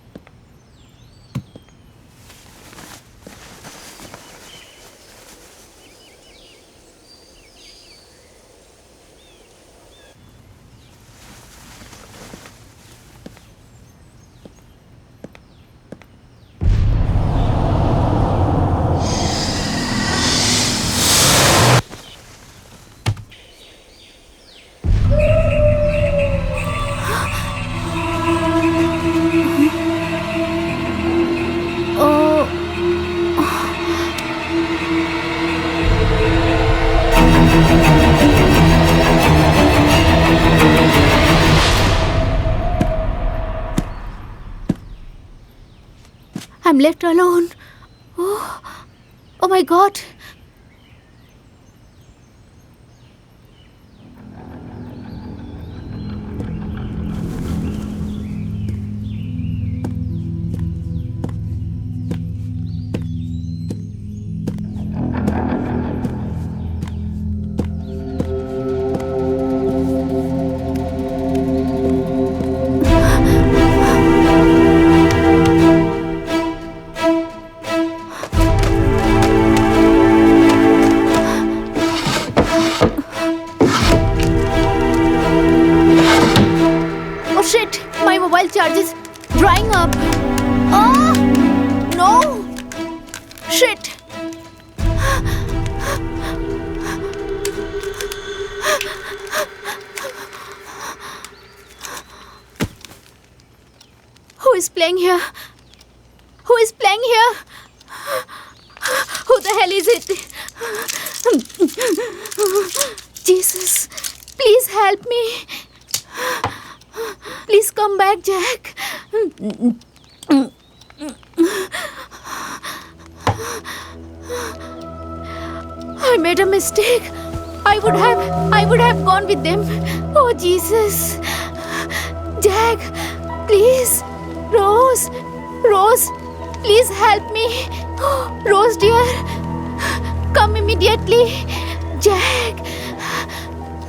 S2: I'm left alone. Oh my God. Oh shit! My mobile charge is drying up. Oh no! Shit! Who is playing here? Who is playing here? Who the hell is it? Jesus, please help me. Please come back, Jack. I made a mistake. I would have gone with them. Oh, Jesus. Jack, please. Rose, please help me. Rose, dear. Come come immediately. Jack,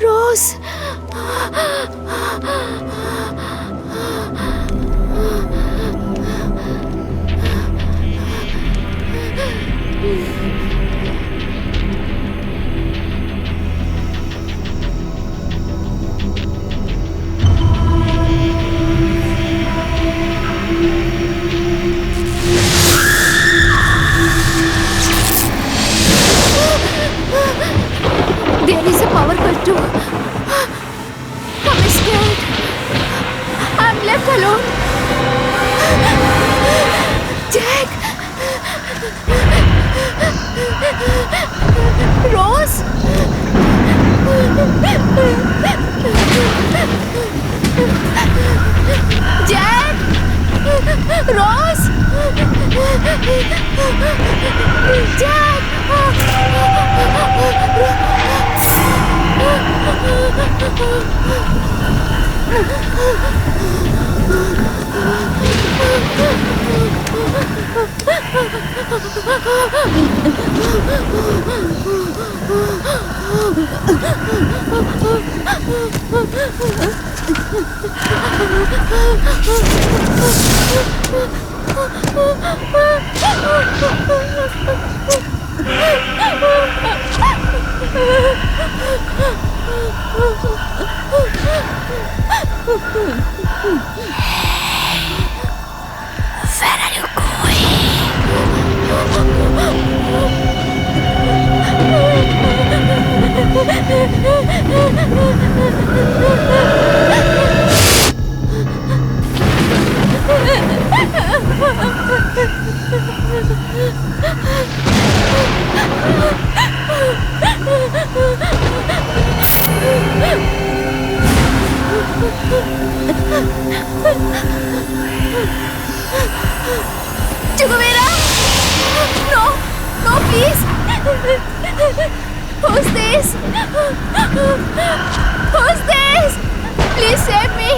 S2: Rose. There is a power cut too. I'm scared. I'm left alone. Jack! Rose! Jack! Rose! Jack! Where are you Chugavera! No! No, please! Who's this? Who's this? Please save me!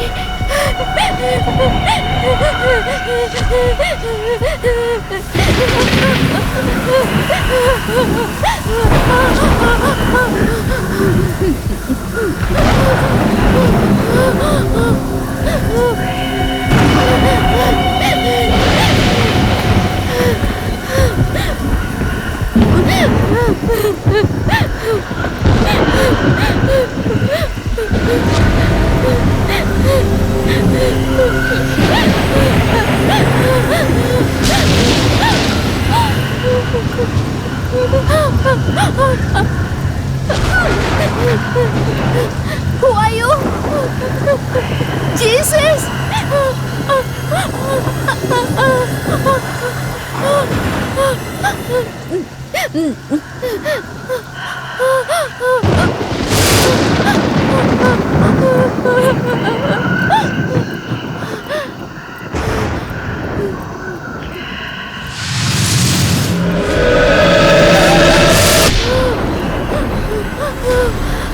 S2: Who are you? Jesus!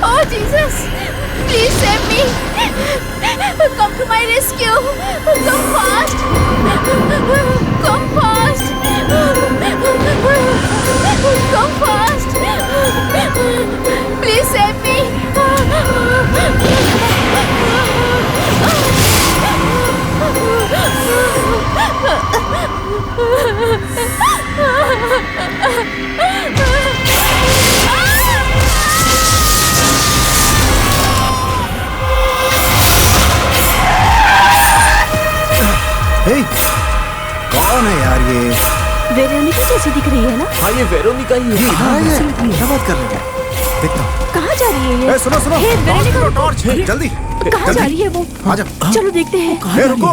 S2: Oh, Jesus! Please save me! Come to my rescue! Come fast! Come fast! Come fast! Please save me!
S4: हे, कौन है यार ये?
S1: Veronica जैसी दिख रही है ना?
S6: हाँ ये वेरोनिका ही है।
S4: हाँ ये क्या बात कर रही है? देखता हूँ।
S1: कहाँ जा रही है ये?
S4: ए, सुनो सुनो,
S1: हे, वेरोनिका,
S4: टॉर्च जल्दी
S1: कहाँ जा रही है वो?
S4: आजा।
S1: चलो देखते हैं।
S4: ए, रुको।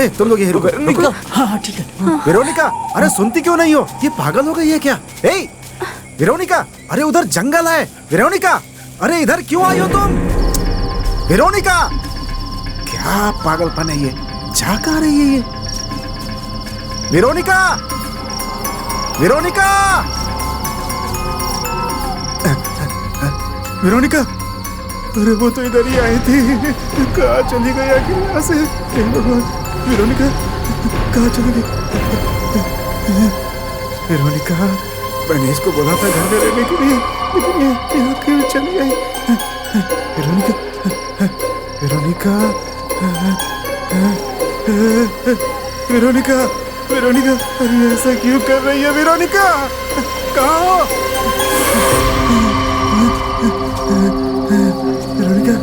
S4: ए, तुम लोग यही रुको।
S6: वेरोनिका
S7: हाँ ठीक है।
S4: वेरोनिका, अरे सुनती क्यों नहीं हो? ये पागल हो गई है क्या? ए, वेरोनिका, अरे उधर जंगल है। वेरोनिका, अरे इधर क्यों आई हो तुम? वेरोनिका, क्या पागलपन है ये? जा कहाँ रही है ये? वेरोनिका, वेरोनिका, वेरोनिका, अरे वो तो इधर ही आई थी। कहाँ चली गई आखिर यहाँ से? हे भगवान, वेरोनिका कहाँ चली गई? वेरोनिका, मैंने इसको बोला था घर में रहने के लिए, लेकिन ये यहाँ क्यों चली आई? वेरोनिका, वेरोनिका, वेरोनिका, अरे ऐसा क्यों कर रही है वेरोनिका? कहाँ हो? वेरोनिका,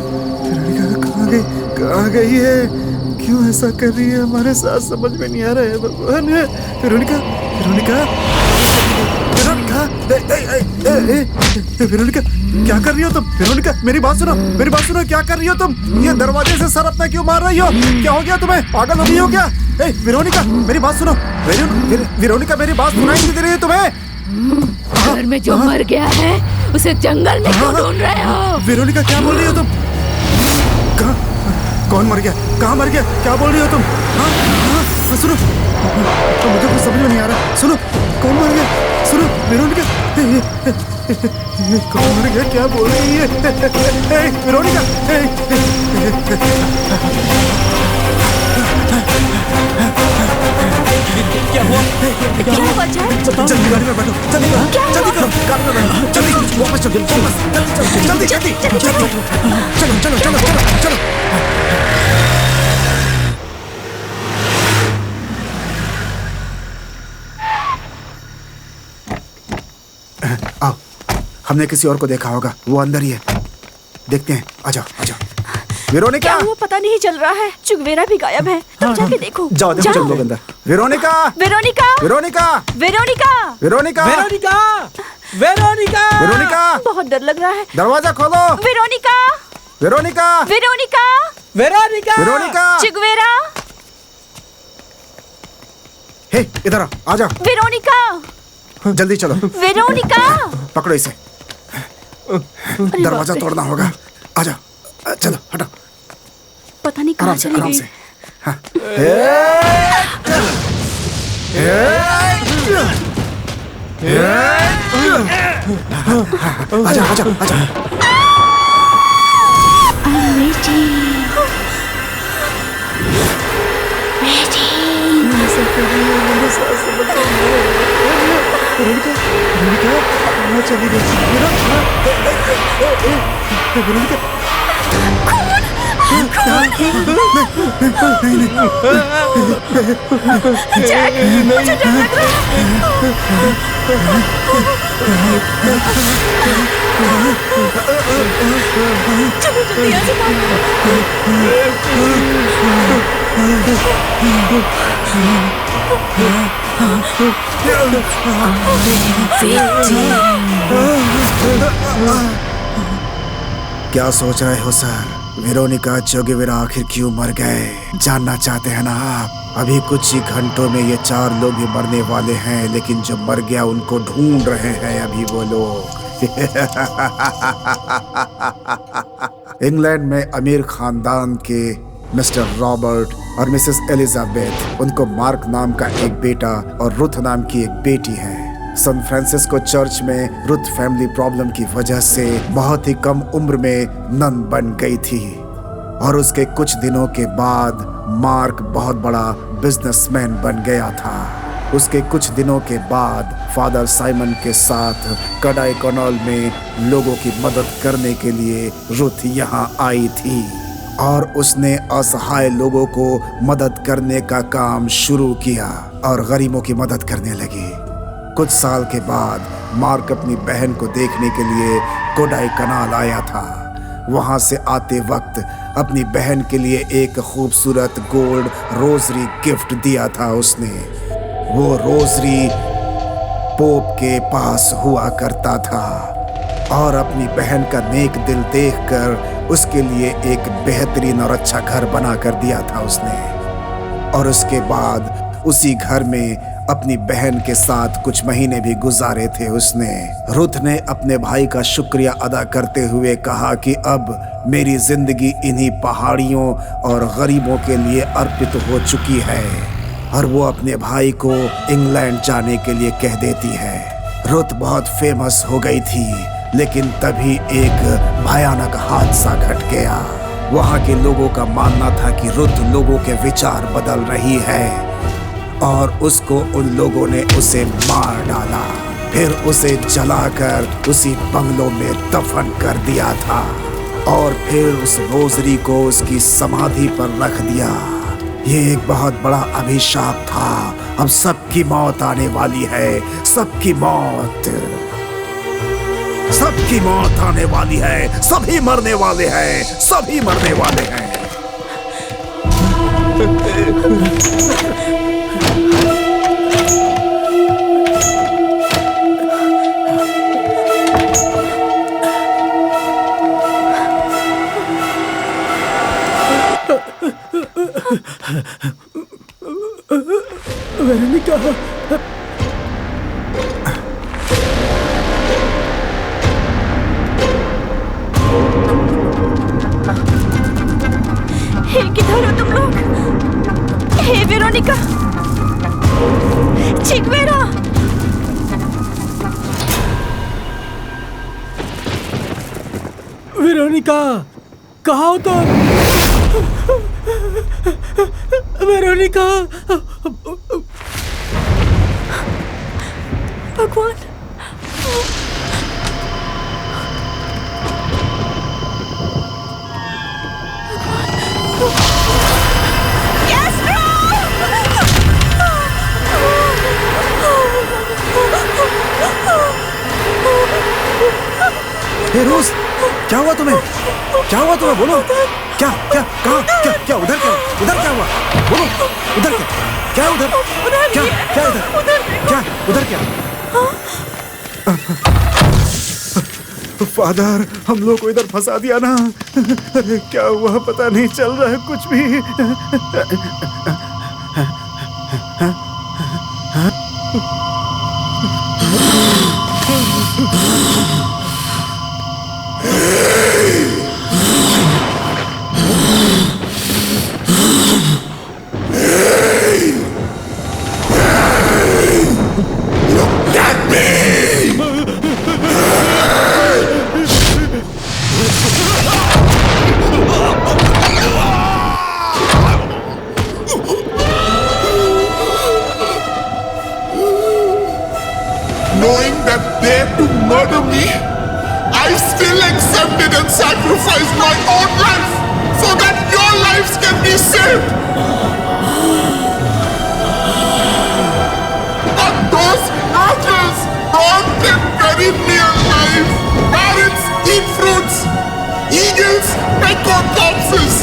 S4: वेरोनिका कहाँ गई? कहाँ गई है? क्यों ऐसा कर रही है हमारे साथ? समझ में नहीं आ रहा है भगवान। वेरोनिका, वेरोनिका, वेरोनिका, वेरोनिका, क्या कर रही हो तुम? वेरोनिका, मेरी बात सुनो, मेरी बात सुनो, क्या कर रही हो तुम? ये दरवाजे से सर अपना क्यों मार रही हो? क्या हो गया तुम्हें? पागल हो गई हो क्या? वेरोनिका, मेरी बात सुनो। वेरोनिका, मेरी बात सुनाई नहीं दे रही है तुम्हें?
S2: घर में जो मर गया है उसे जंगल में क्यों ढूंढ रहे हो?
S4: वेरोनिका, क्या बोल रही हो तुम? कहाँ? कौन मर गया? कहाँ मर गया? क्या बोल रही हो तुम? हाँ, हाँ, सुनो, मुझे कुछ समझ में नहीं आ रहा। सुनो, कौन मर गया? सुनो, वेरोनिका, कौन मर गया? क्या बोल रही है वेरोनिका?
S7: क्या हुआ?
S1: क्या हुआ जैक?
S4: जल्दी गाड़ी में बैठो, जल्दी करो, जल्दी करो, गाड़ी में बैठो, जल्दी वापस चलो, जल्दी, जल्दी, जल्दी, चलो, चलो, चलो, चलो, चलो। आओ, हमने किसी और को देखा होगा, वो अंदर ही है, देखते हैं। आ जाओ, आ जाओ। वेरोनिका,
S1: क्या हुआ पता नहीं चल रहा है। चुगवेरा भी गायब है, तुम जाके देखो।
S4: जाओ, देखो, चलो लोग अंदर। Veronica,
S1: Veronica,
S4: Veronica,
S1: Veronica,
S4: Veronica,
S7: Veronica, Veronica,
S4: Veronica,
S1: बहुत डर लग रहा है।
S4: दरवाजा खोलो।
S1: Veronica,
S4: Veronica,
S1: Veronica,
S7: Veronica,
S4: Veronica,
S1: चुगवेरा,
S4: हे इधर आ, आ जाओ,
S1: वेरोनिका,
S4: जल्दी चलो,
S1: वेरोनिका।
S4: पकड़ो इसे, दरवाजा तोड़ना होगा। आ जाओ, चलो, हटो,
S1: पता नहीं कहाँ
S4: आराम से,
S1: चली
S4: आराम
S1: गई।
S4: से। हाँ। आजा, आजा, आजा। चली गई।
S1: जैक, मुझे डर लग रहा है। चलो जल्दी यहाँ से
S4: क्या सोच रहे हो सर? वेरोनिका चोगेवेरा आखिर क्यों मर गए जानना चाहते हैं ना आप? अभी कुछ ही घंटों में ये 4 लोग भी मरने वाले हैं, लेकिन जो मर गया उनको ढूंढ रहे हैं अभी वो लोग। इंग्लैंड में अमीर खानदान के मिस्टर रॉबर्ट और मिसेस एलिजाबेथ, उनको मार्क नाम का एक बेटा और रुथ नाम की एक बेटी है। सैन फ्रांसिस्को चर्च में रुथ फैमिली प्रॉब्लम की वजह से बहुत ही कम उम्र में नन बन गई थी और उसके कुछ दिनों के बाद मार्क बहुत बड़ा बिजनेसमैन बन गया था। उसके कुछ दिनों के बाद फादर साइमन के साथ कडाई कनाल में लोगों की मदद करने के लिए रुथ यहाँ आई थी और उसने असहाय लोगों को मदद करने का काम शुरू किया और गरीबों की मदद करने लगी। कुछ साल के बाद मार्क अपनी बहन को देखने के लिए कोडाई कनाल आया था। वहां से आते वक्त अपनी बहन के लिए एक खूबसूरत गोल्ड रोजरी गिफ्ट दिया था उसने। वो रोजरी पोप के पास हुआ करता था और अपनी बहन का नेक दिल देखकर उसके लिए एक बेहतरीन और अच्छा घर बना कर दिया था उसने। और उसके बाद उसी घर में अपनी बहन के साथ कुछ महीने भी गुजारे थे उसने। रुथ ने अपने भाई का शुक्रिया अदा करते हुए कहा कि अब मेरी जिंदगी इन्हीं पहाड़ियों और गरीबों के लिए अर्पित हो चुकी है और वो अपने भाई को इंग्लैंड जाने के लिए कह देती है। रुथ बहुत फेमस हो गई थी, लेकिन तभी एक भयानक हादसा घट गया। वहाँ के लोगों का मानना था कि रुथ लोगों के विचार बदल रही है और उसको उन लोगों ने उसे मार डाला। फिर उसे जलाकर उसी बंगलों में दफन कर दिया था और फिर उस रोजरी को उसकी समाधि पर रख दिया। ये एक बहुत बड़ा अभिशाप था। अब सबकी मौत आने वाली है, सबकी मौत, सबकी मौत आने वाली है, सभी मरने वाले हैं, सभी मरने वाले हैं।
S7: वेरोनिका,
S1: हे किधर हो तुम लोग? हे वेरोनिका, चिगवेरा,
S7: वेरोनिका, कहाँ हो तुम? वेरोनिका,
S1: भगवान,
S4: हे रोज, क्या हुआ तुम्हें? क्या हुआ तुम्हें? बोलो। क्या क्या कहाँ? क्या क्या उधर? क्या उधर? क्या हुआ? बोलो। उधर क्या? क्या उधर? क्या क्या उधर? क्या उधर? क्या? फादर, हम लोग को इधर फंसा दिया ना। अरे क्या हुआ पता नहीं चल रहा है कुछ भी।
S8: Knowing that they're to murder me, I still accepted and sacrificed my own life so that your lives can be saved. But those rotters brought them very near life. Parrots eat fruits. Eagles peck on corpses.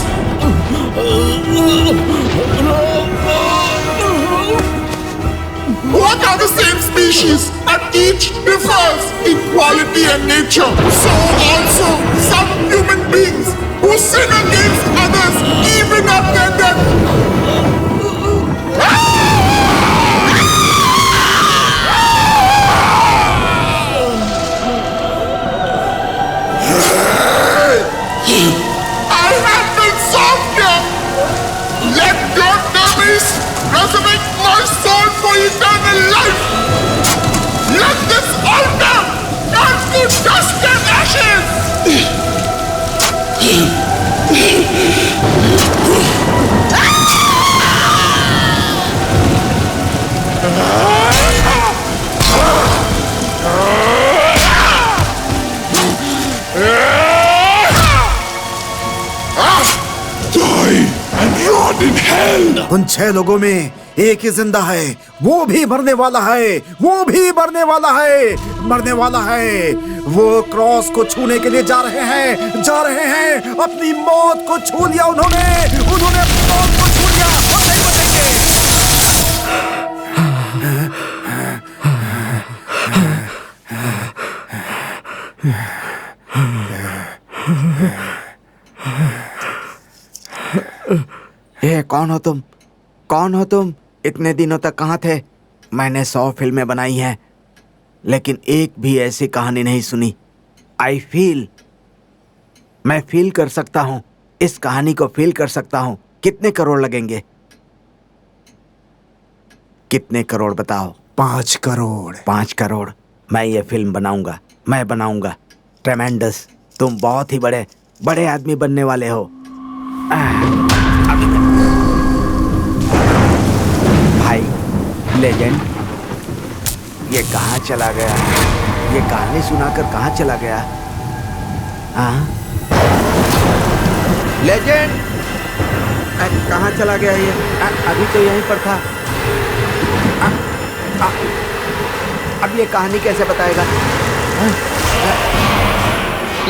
S8: What are the same species, but each differs in quality and nature. So also some human beings who sin against others even after death. I have been softer. Let your memories resurrect my soul for eternal life. Let this altar turn to dust and ashes. Die and rot in hell.
S4: उन 6 लोगों में एक ही जिंदा है, वो भी मरने वाला है, वो भी मरने वाला है, मरने वाला है। वो क्रॉस को छूने के लिए जा रहे हैं, जा रहे हैं। अपनी मौत को छू लिया उन्होंने, उन्होंने अपनी मौत को छू लिया। हम नहीं बचेंगे।
S3: ये कौन हो तुम? कौन हो तुम? इतने दिनों तक कहाँ थे? मैंने 100 फिल्में बनाई हैं, लेकिन एक भी ऐसी कहानी नहीं सुनी। मैं फील कर सकता हूँ, इस कहानी को फील कर सकता हूँ। कितने करोड़ लगेंगे? कितने करोड़ बताओ?
S4: 5 करोड़।
S3: 5 करोड़। मैं ये फिल्म बनाऊंगा, मैं बनाऊंगा। ट्रेमेंडस, तुम बहुत ही बड़े आदमी बनने वाले हो। भाई लेजेंड, ये कहाँ चला गया? ये कहानी सुनाकर कहाँ चला गया? हाँ? लेजेंड! कहाँ चला गया ये? अभी तो यहीं पर था। अब ये कहानी कैसे बताएगा?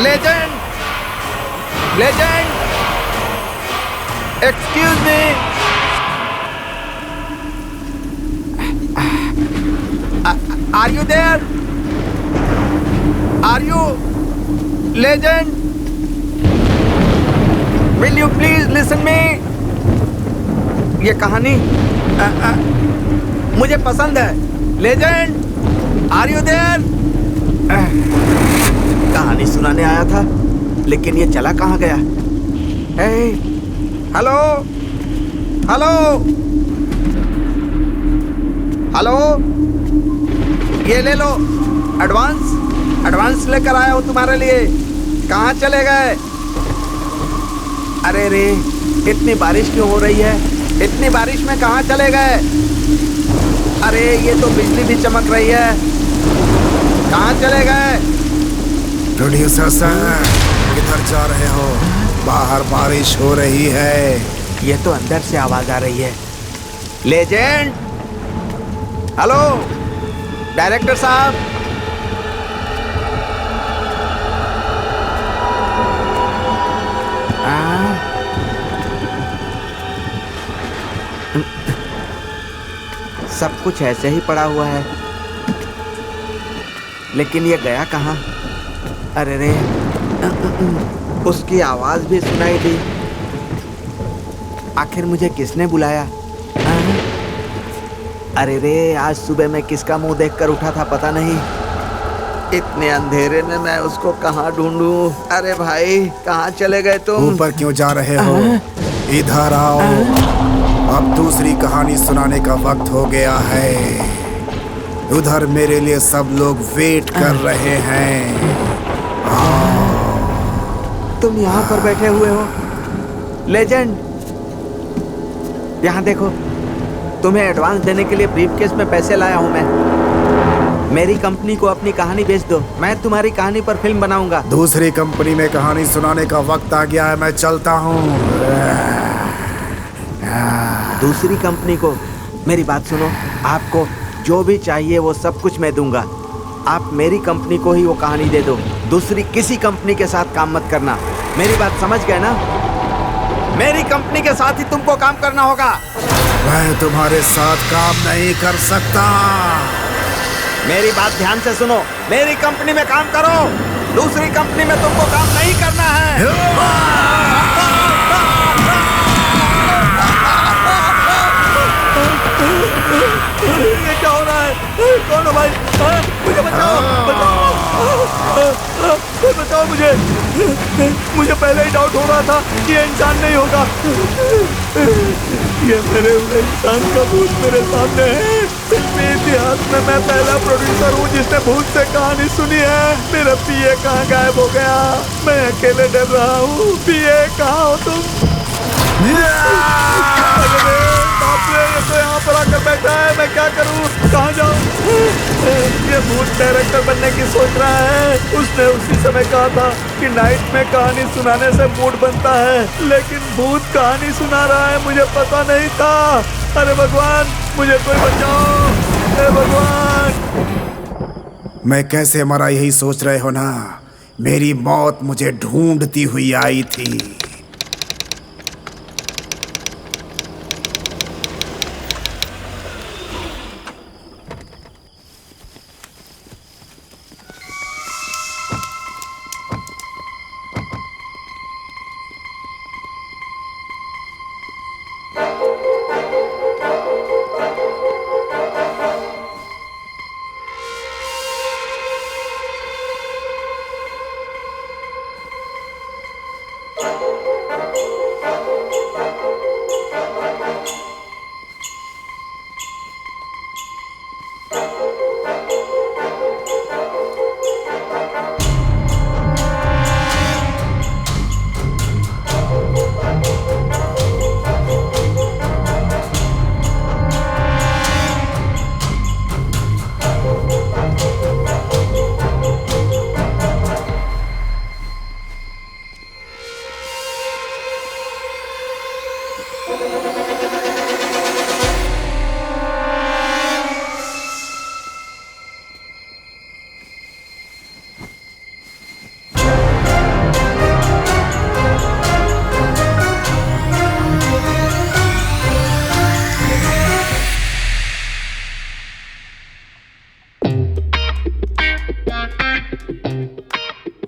S3: Legend! Legend! Excuse me! Are you there? Are you legend? Will you please listen me? ये कहानी मुझे पसंद है। Legend, are you there? कहानी सुनाने आया था, लेकिन ये चला कहाँ गया? Hey, हेलो, हेलो, हेलो, ये ले लो, एडवांस लेकर आया हूँ तुम्हारे लिए। कहाँ चले गए? अरे रे, इतनी बारिश क्यों हो रही है? इतनी बारिश में कहाँ चले गए? अरे ये तो बिजली भी चमक रही है। कहाँ चले गए?
S4: प्रोड्यूसर सर, किधर जा रहे हो? बाहर बारिश हो रही है।
S3: ये तो अंदर से आवाज आ रही है। लेजेंड, हेलो डायरेक्टर साहब। सब कुछ ऐसे ही पड़ा हुआ है, लेकिन ये गया कहाँ? अरे रे, उसकी आवाज भी सुनाई दी। आखिर मुझे किसने बुलाया? अरे रे, आज सुबह मैं किसका मुंह देखकर उठा था पता नहीं। इतने अंधेरे में मैं उसको कहाँ ढूंढूं? अरे भाई, कहाँ चले गए तुम?
S4: ऊपर क्यों जा रहे हो? इधर आओ। अब दूसरी कहानी सुनाने का वक्त हो गया है। उधर मेरे लिए सब लोग वेट कर रहे हैं।
S3: तुम यहाँ पर बैठे हुए हो? लेजेंड, यहाँ देखो, तुम्हें एडवांस देने के लिए ब्रीफकेस में पैसे लाया हूँ मैं। मेरी कंपनी को अपनी कहानी बेच दो, मैं तुम्हारी कहानी पर फिल्म बनाऊंगा।
S4: दूसरी कंपनी में कहानी सुनाने का वक्त आ गया है, मैं चलता हूँ।
S3: दूसरी कंपनी को? मेरी बात सुनो, आपको जो भी चाहिए वो सब कुछ मैं दूंगा। आप मेरी कंपनी को ही वो कहानी दे दो, दूसरी किसी कंपनी के साथ काम मत करना। मेरी बात समझ गए ना? मेरी कंपनी के साथ ही तुमको काम करना होगा।
S4: मैं तुम्हारे साथ काम नहीं कर सकता।
S3: मेरी बात ध्यान से सुनो, मेरी कंपनी में काम करो, दूसरी कंपनी में तुमको काम नहीं करना है। ये क्या हो रहा है? कौन हो भाई? मुझे बचाओ, बचाओ मुझे। मुझे पहले ही डाउट हो रहा था कि ये इंसान नहीं होगा। ये मेरे इंसान का भूत मेरे सामने है। फिल्मी इतिहास में मैं पहला प्रोड्यूसर हूँ जिसने भूत से कहानी सुनी है। मेरा पीए कहाँ गायब हो गया? मैं अकेले डर रहा हूँ। पीए कहाँ हो तुम? ये तो यहाँ पर आकर बैठा है, मैं क्या करूँ? कहाँ जाऊँ? ये भूत डायरेक्टर बनने की सोच रहा है। उसने उसी समय कहा था कि नाइट में कहानी सुनाने से मूड बनता है, लेकिन भूत कहानी सुना रहा है, मुझे पता नहीं था। अरे भगवान, मुझे कोई बचाओ। अरे भगवान।
S4: मैं कैसे मरा यही सोच रहे हो ना? मेरी मौत मुझे ढूंढती हुई आई थी।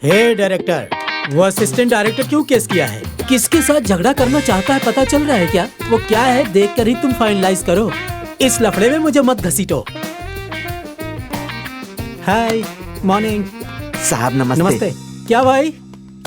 S7: हे डायरेक्टर, वो असिस्टेंट डायरेक्टर क्यों केस किया है? किसके साथ झगड़ा करना चाहता है पता चल रहा है क्या? वो क्या है देख कर ही तुम फाइनलाइज करो। इस लफड़े में मुझे मत घसीटो। हाय, मॉर्निंग
S3: साहब नमस्ते।
S7: नमस्ते। क्या भाई,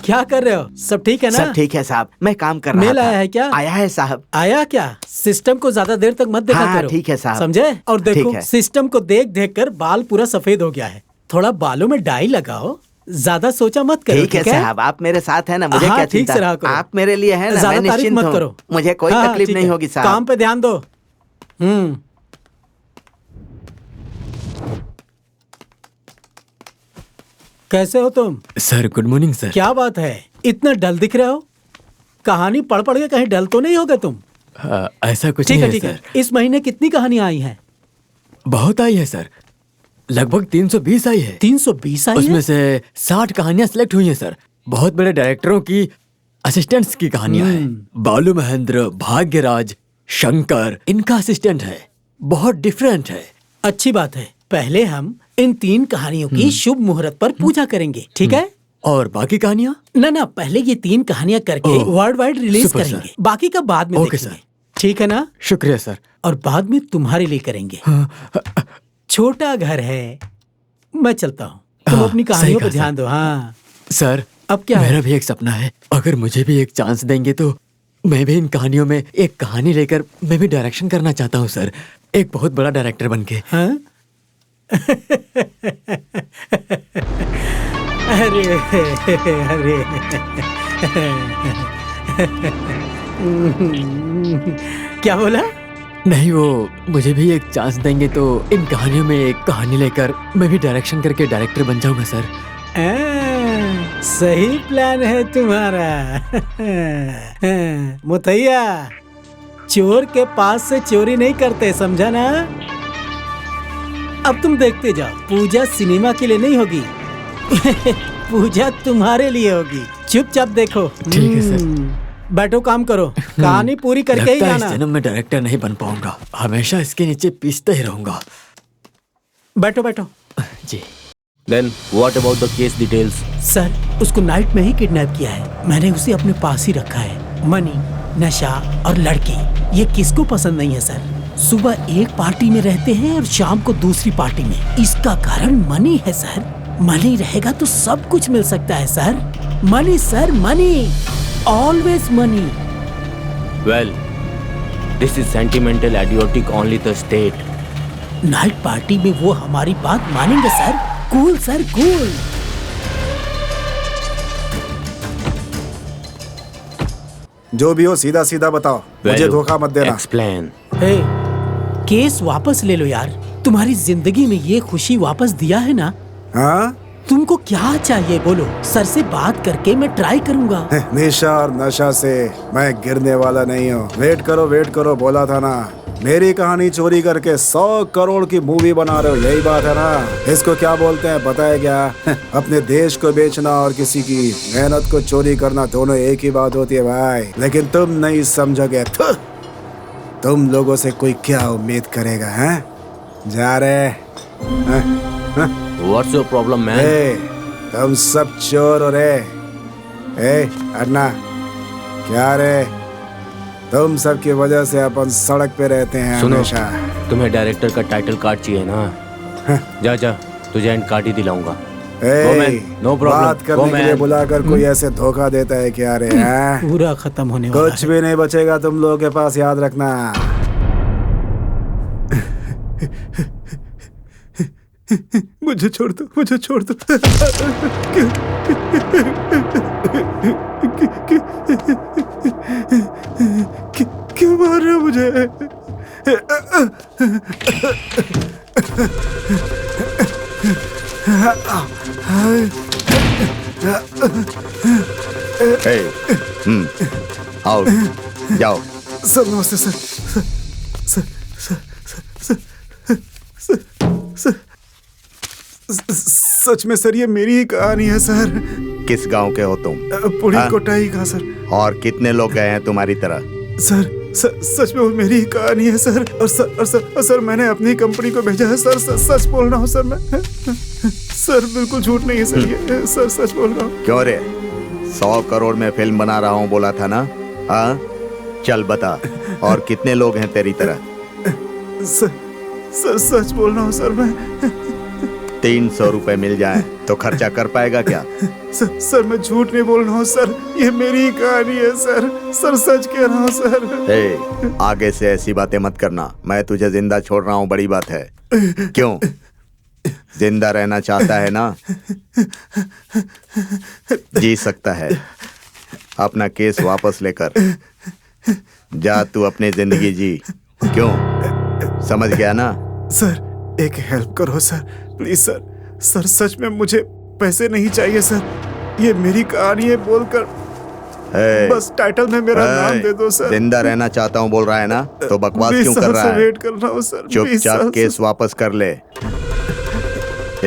S7: क्या कर रहे हो? सब ठीक है ना?
S3: सब ठीक है साहब, मैं काम कर रहा
S7: मेल
S3: था।
S7: आया है क्या?
S3: आया है साहब।
S7: आया क्या? सिस्टम को ज्यादा देर तक मत देखा
S3: हाँ,
S7: करो।
S3: ठीक है साहब।
S7: समझे? और देखो
S3: ठीक है।
S7: सिस्टम को देख देख कर बाल पूरा सफेद हो गया है। थोड़ा बालों में डाई लगाओ, ज्यादा सोचा मत करो।
S3: ठीक है साहब, आप मेरे साथ हैं ना, मुझे
S7: हाँ,
S3: क्या
S7: ठीक
S3: चिंता।
S7: से रहा करो।
S3: आप मेरे लिए हैं ना,
S7: ज्यादा
S3: मैं
S7: तारीफ
S3: निश्चिंत
S7: मत
S3: हूँ।
S7: करो।
S3: मुझे कोई
S7: हाँ,
S3: तकलीफ
S7: ठीक
S3: नहीं
S7: है।
S3: होगी साहब।
S7: काम पे ध्यान दो। कैसे हो तुम?
S5: Sir good morning sir.
S7: क्या बात है, इतना डल दिख रहे हो? कहानी पढ़ पढ़ के कहीं डल तो नहीं होगे तुम?
S5: ऐसा कुछ
S7: ठीक
S5: नहीं
S7: है
S5: है
S7: ठीक
S5: सर।
S7: है। इस महीने कितनी कहानियां आई हैं?
S5: बहुत आई है सर, लगभग 320 आई है।
S7: 320 आई
S5: उसमें
S7: है?
S5: से 60 कहानियां सिलेक्ट हुई हैं सर। बहुत बड़े डायरेक्टरों की असिस्टेंट्स की कहानियां हैं। बालू महेंद्र, भाग्यराज, शंकर इनका असिस्टेंट है। बहुत डिफरेंट है।
S7: अच्छी बात है। पहले हम इन 3 कहानियों की शुभ मुहूर्त पर पूजा करेंगे, ठीक है?
S5: और बाकी कहानियां?
S7: ना पहले ये 3 कहानियां करके
S5: ओह,
S7: वर्ल्ड वाइड रिलीज
S5: सुपर
S7: करेंगे।
S5: सर।
S7: बाकी का बाद में
S5: ओके
S7: देखेंगे, ठीक है ना?
S5: शुक्रिया सर।
S7: और बाद में तुम्हारे लिए करेंगे। छोटा घर है, मैं चलता हूँ। तुम
S5: हाँ,
S7: अपनी
S5: सही
S7: कहानियों
S5: कहा
S7: पर ध्यान दो। हाँ
S5: सर,
S7: अब क्या है?
S5: मेरा भी एक सपना है, अगर मुझे भी एक चांस देंगे तो मैं भी इन कहानियों में एक कहानी लेकर मैं भी डायरेक्शन करना चाहता हूँ सर, एक बहुत बड़ा डायरेक्टर बनके।
S7: हाँ? अरे अरे क्या बोला?
S5: नहीं, वो मुझे भी एक चांस देंगे तो इन कहानियों में एक कहानी लेकर मैं भी डायरेक्शन करके डायरेक्टर बन जाऊंगा सर।
S7: सही प्लान है तुम्हारा। मुतैया, चोर के पास से चोरी नहीं करते, समझा ना? अब तुम देखते जाओ, पूजा सिनेमा के लिए नहीं होगी। पूजा तुम्हारे लिए होगी। चुपचाप देखो।
S5: ठीक है सर।
S7: बैठो, काम करो, कहानी पूरी करके ही
S5: लगता है
S7: जाना।
S5: इस जन्म में डायरेक्टर नहीं बन पाऊंगा, हमेशा इसके नीचे पीसते ही रहूंगा।
S7: बैठो बैठो।
S5: जी।
S6: Then what about the case details?
S7: Sir, उसको नाइट में ही किडनैप किया है। मैंने उसे अपने पास ही रखा है। मनी, नशा और लड़की, ये किसको पसंद नहीं है सर? सुबह एक पार्टी में रहते हैं और शाम को दूसरी पार्टी में। इसका कारण मनी है सर। मनी रहेगा तो सब कुछ मिल सकता है sir. Money sir, money, always money.
S6: Well, this is sentimental idiotic only the state.
S7: Night party में वो हमारी बात मानेंगे सर। Cool sir, cool.
S4: जो भी हो सीधा सीधा बताओ, मुझे
S6: Well,
S4: धोखा मत देना।
S6: Explain.
S7: हे, केस वापस ले लो यार। तुम्हारी जिंदगी में ये खुशी वापस दिया है ना?
S4: हाँ?
S7: तुमको क्या चाहिए बोलो, सर से बात करके मैं ट्राई करूंगा।
S4: निशा और नशा से मैं गिरने वाला नहीं हूँ। वेट करो, बोला था ना। मेरी कहानी चोरी करके 100 करोड़ की मूवी बना रहे हो, यही बात है ना? इसको क्या बोलते हैं पता है क्या? अपने देश को बेचना और किसी की मेहनत को चोरी करना दोनों एक ही बात होती है भाई। लेकिन तुम नहीं समझोगे। तुम लोगों से कोई क्या उम्मीद करेगा? हैं? जा रहे?
S6: What's your problem, man?
S4: तुम सब चोर हो रे। अन्ना, क्या रे? तुम सब की वजह से अपन सड़क पे रहते हैं
S6: सुनो,
S4: हमेशा।
S6: तुम्हें डायरेक्टर का टाइटल कार्ड चाहिए ना? जा तुझे एंड कार्ड ही दिलाऊंगा। Go, man. No problem.
S4: बात
S6: Go,
S4: करने के लिए
S6: man.
S4: बुलाकर कोई ऐसे धोखा देता है क्या रे? हैं?
S7: पूरा खत्म होने वाला
S4: कुछ भी नहीं बचेगा तुम लोगों के पास, याद रखना। मुझे छोड़ दो, मुझे छोड़ दो। क्यों मार रहे हो मुझे?
S3: आओ, जाओ।
S4: सर नमस्ते सर। सच में सर, ये मेरी ही कहानी है सर।
S3: किस गांव के हो तुम?
S4: पूरी
S3: हाँ?
S4: कोटाई का सर।
S3: और कितने लोग गए हैं तुम्हारी तरह?
S4: सच में वो मेरी ही कहानी है सर। और सर मैंने अपनी कंपनी को भेजा है सर। सच बोल रहा हूँ सर मैं। सर बिल्कुल झूठ नहीं है सर, ये सर सच बोल रहा हूँ।
S3: क्यों रे, 100 करोड़ में फिल्म बना रहा हूँ बोला था ना? हाँ चल बता, और कितने लोग हैं तेरी तरह?
S4: सर सच बोल रहा हूँ सर मैं।
S3: 300 रुपए मिल जाए तो खर्चा कर पाएगा क्या?
S4: सर मैं झूठ नहीं बोल रहा हूँ सर, ये मेरी ही कहानी है सर। सर सच कह रहा हूँ सर।
S3: आगे से ऐसी बातें मत करना, मैं तुझे जिंदा छोड़ रहा हूँ, बड़ी बात है। क्यों, जिंदा रहना चाहता है ना? जी सकता है। अपना केस वापस लेकर जा, तू अपनी जिंदगी जी। क्यों, समझ गया ना?
S4: सर एक हेल्प करो सर, प्लीज सर। सर सच में मुझे पैसे नहीं चाहिए सर, ये मेरी कहानी है बोलकर बस टाइटल में मेरा नाम दे दो सर।
S3: जिंदा रहना चाहता हूँ बोल रहा है ना, तो बकवास क्यों कर रहा है?
S4: वेट कर रहा हूँ सर।
S3: चुपचाप केस वापस कर ले।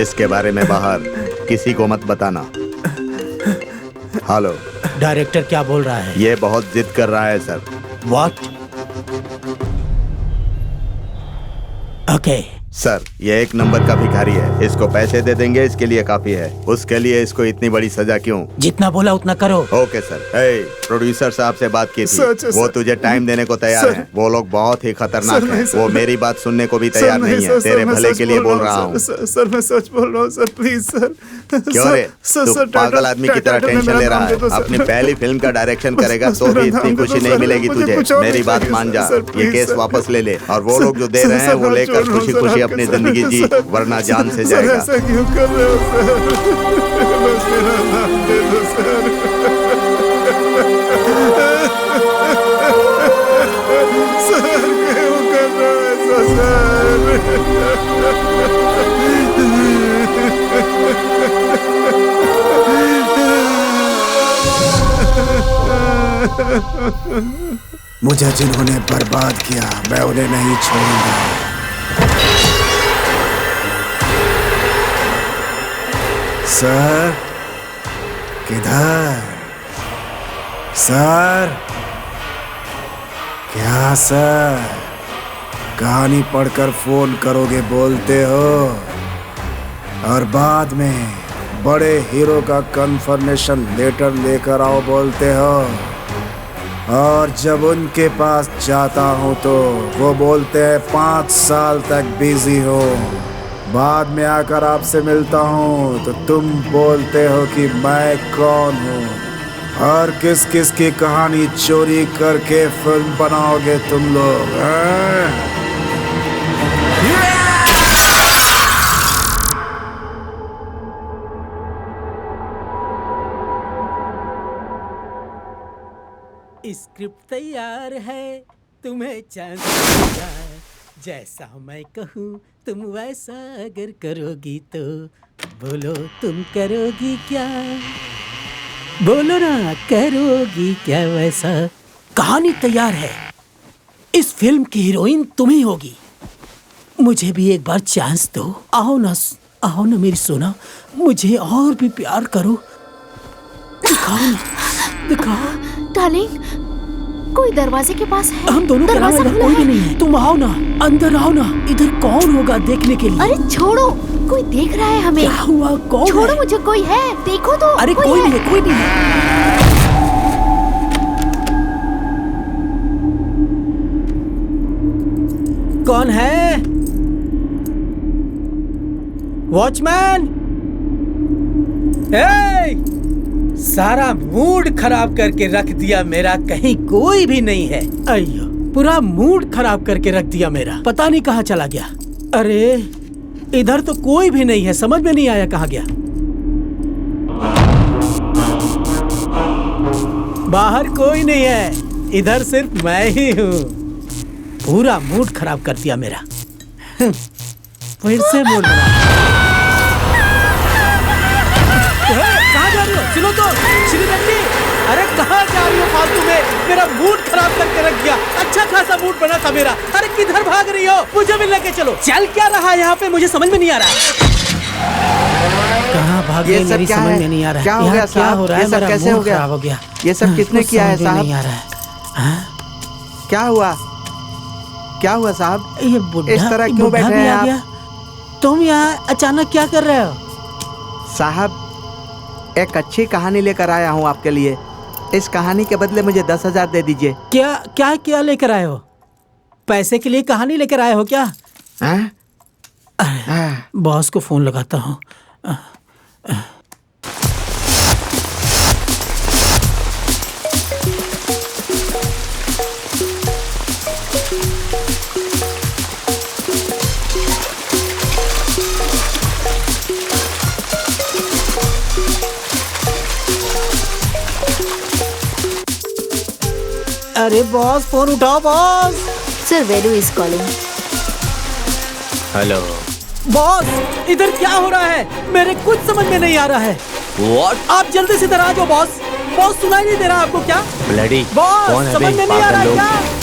S3: इसके बारे में बाहर किसी को मत बताना। हेलो
S7: डायरेक्टर क्या बोल रहा है?
S3: ये बहुत जिद कर रहा है सर।
S7: व्हाट? ओके
S3: सर ये एक नंबर का भिखारी है, इसको पैसे दे देंगे, इसके लिए काफी है। उसके लिए इसको इतनी बड़ी सजा क्यों?
S7: जितना बोला उतना करो।
S3: Okay sir. प्रोड्यूसर साहब से बात की थी, वो तुझे टाइम देने को तैयार हैं। वो लोग बहुत ही खतरनाक हैं, वो मेरी बात सुनने को भी तैयार नहीं है। तेरे भले के लिए बोल रहा हूँ
S4: सर, मैं सच बोल रहा हूँ सर, प्लीज सर।
S3: क्यों रे, तू पागल आदमी की तरह टेंशन ले रहा है? अपनी पहली फिल्म का डायरेक्शन करेगा तो भी इतनी खुशी नहीं मिलेगी तुझे। मेरी बात मान जा, ये केस वापस ले ले, और वो लोग जो दे रहे हैं वो लेकर खुशी खुशी अपनी जिंदगी जी, वरना जान से जाएगा।
S4: ऐसा क्यों कर रहे हो सर? बस मेरा नाम दे दो सर। सर क्यों कर रहे हो ऐसा सर? मुझे जिन्होंने बर्बाद किया मैं उन्हें नहीं छोड़ूंगा। सर किधर? सर क्या सर, कहानी पढ़कर फोन करोगे बोलते हो, और बाद में बड़े हीरो का कंफर्मेशन लेटर लेकर आओ बोलते हो, और जब उनके पास जाता हूँ तो वो बोलते हैं 5 साल तक बिजी हो। बाद में आकर आपसे मिलता हूँ तो तुम बोलते हो कि मैं कौन हूँ, और किस किस की कहानी चोरी करके फिल्म बनाओगे तुम लोग, हैं?
S7: स्क्रिप्ट तैयार है, तुम्हें चांस मिलेगा। जैसा मैं कहूँ तुम वैसा अगर करोगी तो बोलो तुम करोगी क्या? बोलो ना, करोगी क्या वैसा? कहानी तैयार है, इस फिल्म की हीरोइन तुम ही होगी। मुझे भी एक बार चांस दो। आओ ना मेरी सोना, मुझे और भी प्यार करो। दिखाओ ना, दिखाओ।
S2: डार्लिंग, कोई दरवाजे के पास है?
S7: हम दोनों के अलावा कोई भी नहीं है। तुम आओ ना, अंदर आओ ना। इधर कौन होगा देखने के लिए?
S2: अरे छोड़ो, कोई देख रहा है हमें।
S7: क्या हुआ, कौन?
S2: छोड़ो मुझे, कोई है, देखो तो।
S7: अरे कोई नहीं है, कोई नहीं है। कौन है? वॉचमैन! सारा मूड खराब करके रख दिया मेरा, कहीं कोई भी नहीं है। अय्यो, पूरा मूड खराब करके रख दिया मेरा, पता नहीं कहाँ चला गया। अरे इधर तो कोई भी नहीं है, समझ में नहीं आया कहाँ गया। बाहर कोई नहीं है, इधर सिर्फ मैं ही हूँ। पूरा मूड खराब कर दिया मेरा। फिर से मूड कहाँ जा रही हो? सुनो तो श्रीरंगी, अरे कहाँ जा रही हो फालतू में? मेरा मूड खराब करके रख दिया। अच्छा खासा मूड बना था मेरा। अरे किधर भाग रही हो? मुझे भी लेके चलो। चल क्या रहा है यहाँ पे, मुझे समझ में नहीं आ रहा। कहाँ भाग गई, मेरी समझ में नहीं आ रहा।
S9: क्या हो गया
S7: क्या हो रहा है?
S9: ये सब कैसे हो गया?
S7: हो गया।
S9: ये सब किसने किया है साहब?
S7: नहीं आ रहा है।
S3: क्या हुआ? क्या हुआ साहब?
S7: ये बुढ़ा
S3: इस तरह क्यों
S7: बुढ़ा
S3: बैठे
S7: भी
S3: हैं
S7: आ
S3: आप?
S7: गया? तुम यहाँ अचानक क्या कर रहे हो?
S3: साहब एक अच्छी कहानी लेकर आया हूँ आपके लिए। इस कहानी के बदले मुझे 10,000 दे दीजिए।
S7: क्या क्या क्या लेकर आए हो? पैसे के लिए कहानी लेकर आए हो क्या? बॉस को फोन लगाता हूँ। अरे बॉस, फोन उठाओ boss.
S2: Sir, Vedu is calling.
S6: Hello.
S7: Boss, इधर क्या हो रहा है? मेरे कुछ समझ में नहीं आ रहा है।
S6: What?
S7: आप जल्दी से इधर आ जाओ बॉस। बॉस, सुनाई नहीं दे रहा आपको क्या?
S6: ब्लडी।
S7: बॉस,
S6: कौन है
S7: समझ
S6: बे?
S7: में नहीं आ रहा
S6: पागल
S7: है
S6: लोग।
S7: क्या?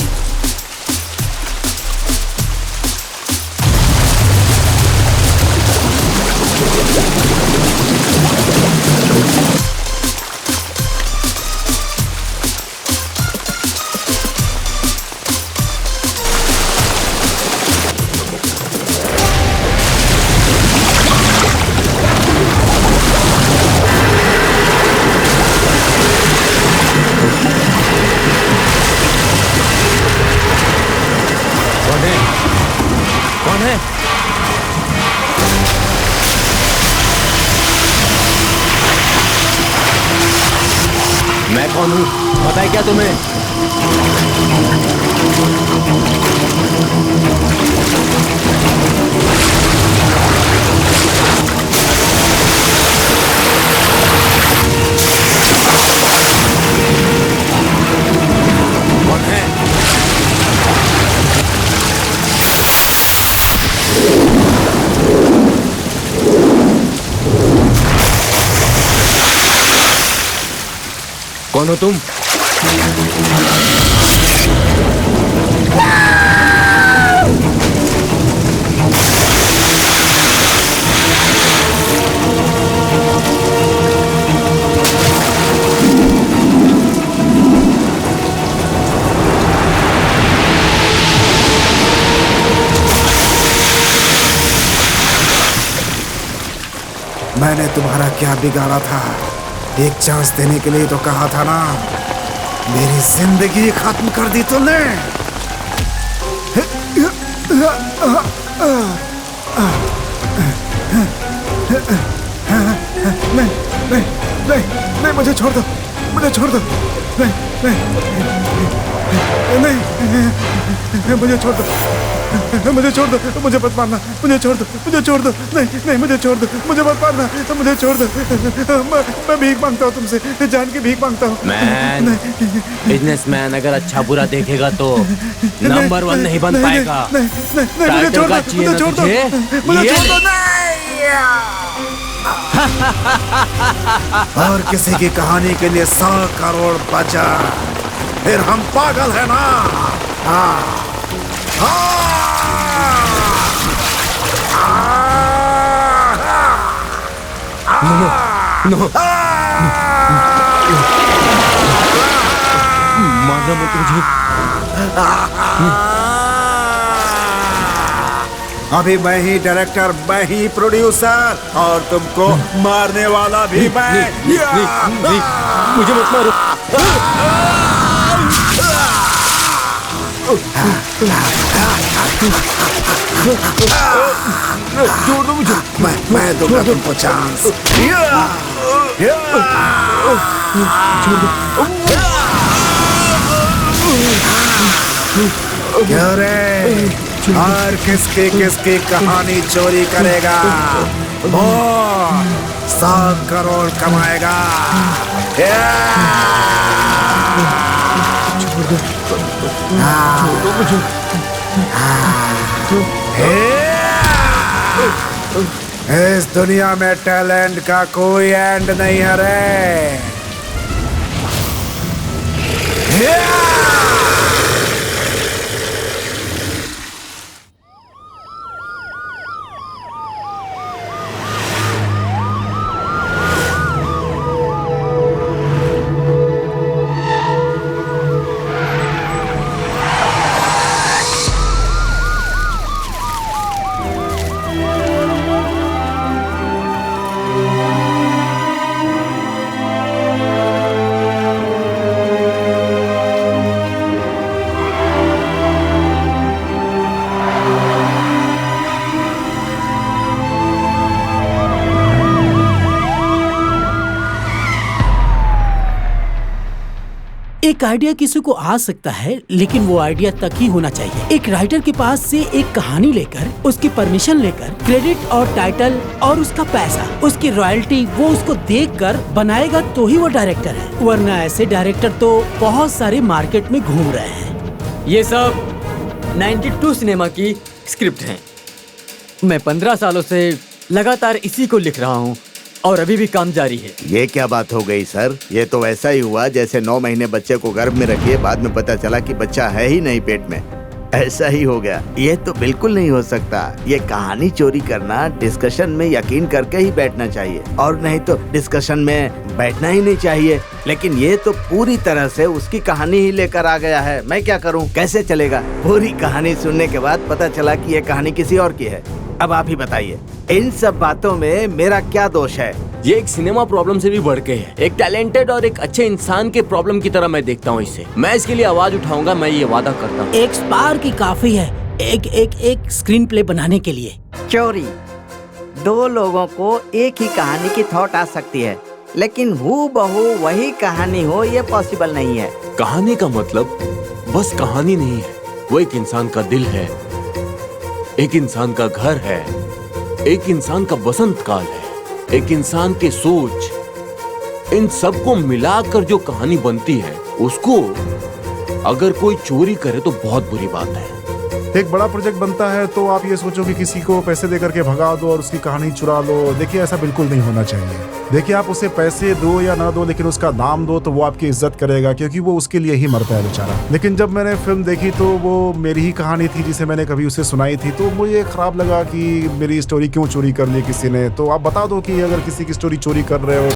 S6: कौन है? कौन है? मैं कौन हूँ? पता है क्या तुम्हें? कौन है? कौन हो तुम?
S4: मैंने तुम्हारा क्या बिगाड़ा था? एक चांस देने के लिए तो कहा था ना। मेरी जिंदगी खत्म कर दी तुमने। नहीं नहीं नहीं नहीं, मुझे छोड़ दो, मुझे छोड़ दो। नहीं नहीं नहीं, मुझे छोड़ दो, मुझे छोड़ दो, मुझे मत मारना, मुझे छोड़ दो, मुझे छोड़ दो। नहीं नहीं, मुझे छोड़ दो, मुझे मत मारना, मुझे छोड़ दो। मैं भीख मांगता हूँ तुमसे, जान की भीख मांगता हूँ।
S6: मैन, बिजनेसमैन अगर अच्छा बुरा देखेगा तो नंबर 1 नहीं बन पाएगा।
S4: नहीं नहीं नहीं, मुझे
S6: टाइटल
S4: छोड़
S6: का
S4: दो,
S6: चाहिए
S4: मुझे
S6: ना
S4: छोड़ दो,
S6: तुझे?
S4: मुझे
S6: ये
S4: छोड़ दो।
S6: ले।
S4: और किसी की कहानी के लिए 100 करोड़ बचा, फिर हम पागल है ना? हाँ
S6: नो, मारना मत मुझे।
S4: अभी मैं ही डायरेक्टर, मैं ही प्रोड्यूसर, और तुमको मारने वाला भी मैं।
S6: नहीं, मुझे मत मारो। छोड़ दो मुझे।
S4: मैं दूंगा तुमको चांस। क्यों रे? और किसकी कहानी चोरी करेगा वो 100 करोड़ कमाएगा। इस दुनिया में टैलेंट का कोई एंड नहीं है रे।
S7: एक आइडिया किसी को आ सकता है, लेकिन वो आइडिया तक ही होना चाहिए। एक राइटर के पास से एक कहानी लेकर, उसकी परमिशन लेकर, क्रेडिट और टाइटल और उसका पैसा, उसकी रॉयल्टी, वो उसको देखकर बनाएगा तो ही वो डायरेक्टर है, वरना ऐसे डायरेक्टर तो बहुत सारे मार्केट में घूम रहे हैं।
S5: ये सब 92 सिनेमा की स्क्रिप्ट हैं। मैं 15 सालों से लगातार इसी को लिख रहा हूँ और अभी भी काम जारी है।
S3: ये क्या बात हो गई सर? ये तो वैसा ही हुआ जैसे 9 महीने बच्चे को गर्भ में रखिए, बाद में पता चला कि बच्चा है ही नहीं पेट में। ऐसा ही हो गया। ये तो बिल्कुल नहीं हो सकता। ये कहानी चोरी करना डिस्कशन में यकीन करके ही बैठना चाहिए, और नहीं तो डिस्कशन में बैठना ही नहीं चाहिए। लेकिन ये तो पूरी तरह से उसकी कहानी ही लेकर आ गया है। मैं क्या करूं? कैसे चलेगा? पूरी कहानी सुनने के बाद पता चला कि ये कहानी किसी और की है। अब आप ही बताइए, इन सब बातों में मेरा क्या दोष है?
S6: ये एक सिनेमा प्रॉब्लम से भी बढ़ के है। एक टैलेंटेड और एक अच्छे इंसान के प्रॉब्लम की तरह मैं देखता हूँ इसे। मैं इसके लिए आवाज उठाऊंगा, मैं ये वादा करता हूँ।
S7: एक स्पार्क ही काफी है एक स्क्रीन प्ले बनाने के लिए।
S9: चोरी, 2 लोगों को एक ही कहानी की थॉट आ सकती है, लेकिन हूबहू वही कहानी हो ये पॉसिबल नहीं है।
S6: कहानी का मतलब बस कहानी नहीं है, वो एक इंसान का दिल है, एक इंसान का घर है, एक इंसान का बसंत काल है, एक इंसान के सोच। इन सब को मिलाकर जो कहानी बनती है, उसको अगर कोई चोरी करे तो बहुत बुरी बात है।
S10: एक बड़ा प्रोजेक्ट बनता है तो आप ये सोचो कि किसी को पैसे दे करके भगा दो और उसकी कहानी चुरा लो। देखिए, ऐसा बिल्कुल नहीं होना चाहिए। देखिए, आप उसे पैसे दो या ना दो, लेकिन उसका नाम दो तो वो आपकी इज्जत करेगा, क्योंकि वो उसके लिए ही मरता है बेचारा। लेकिन जब मैंने फिल्म देखी तो वो मेरी ही कहानी थी जिसे मैंने कभी उसे सुनाई थी, तो मुझे खराब लगा कि मेरी स्टोरी क्यों चोरी कर ली किसी ने। तो आप बता दो कि अगर किसी की स्टोरी चोरी कर रहे हो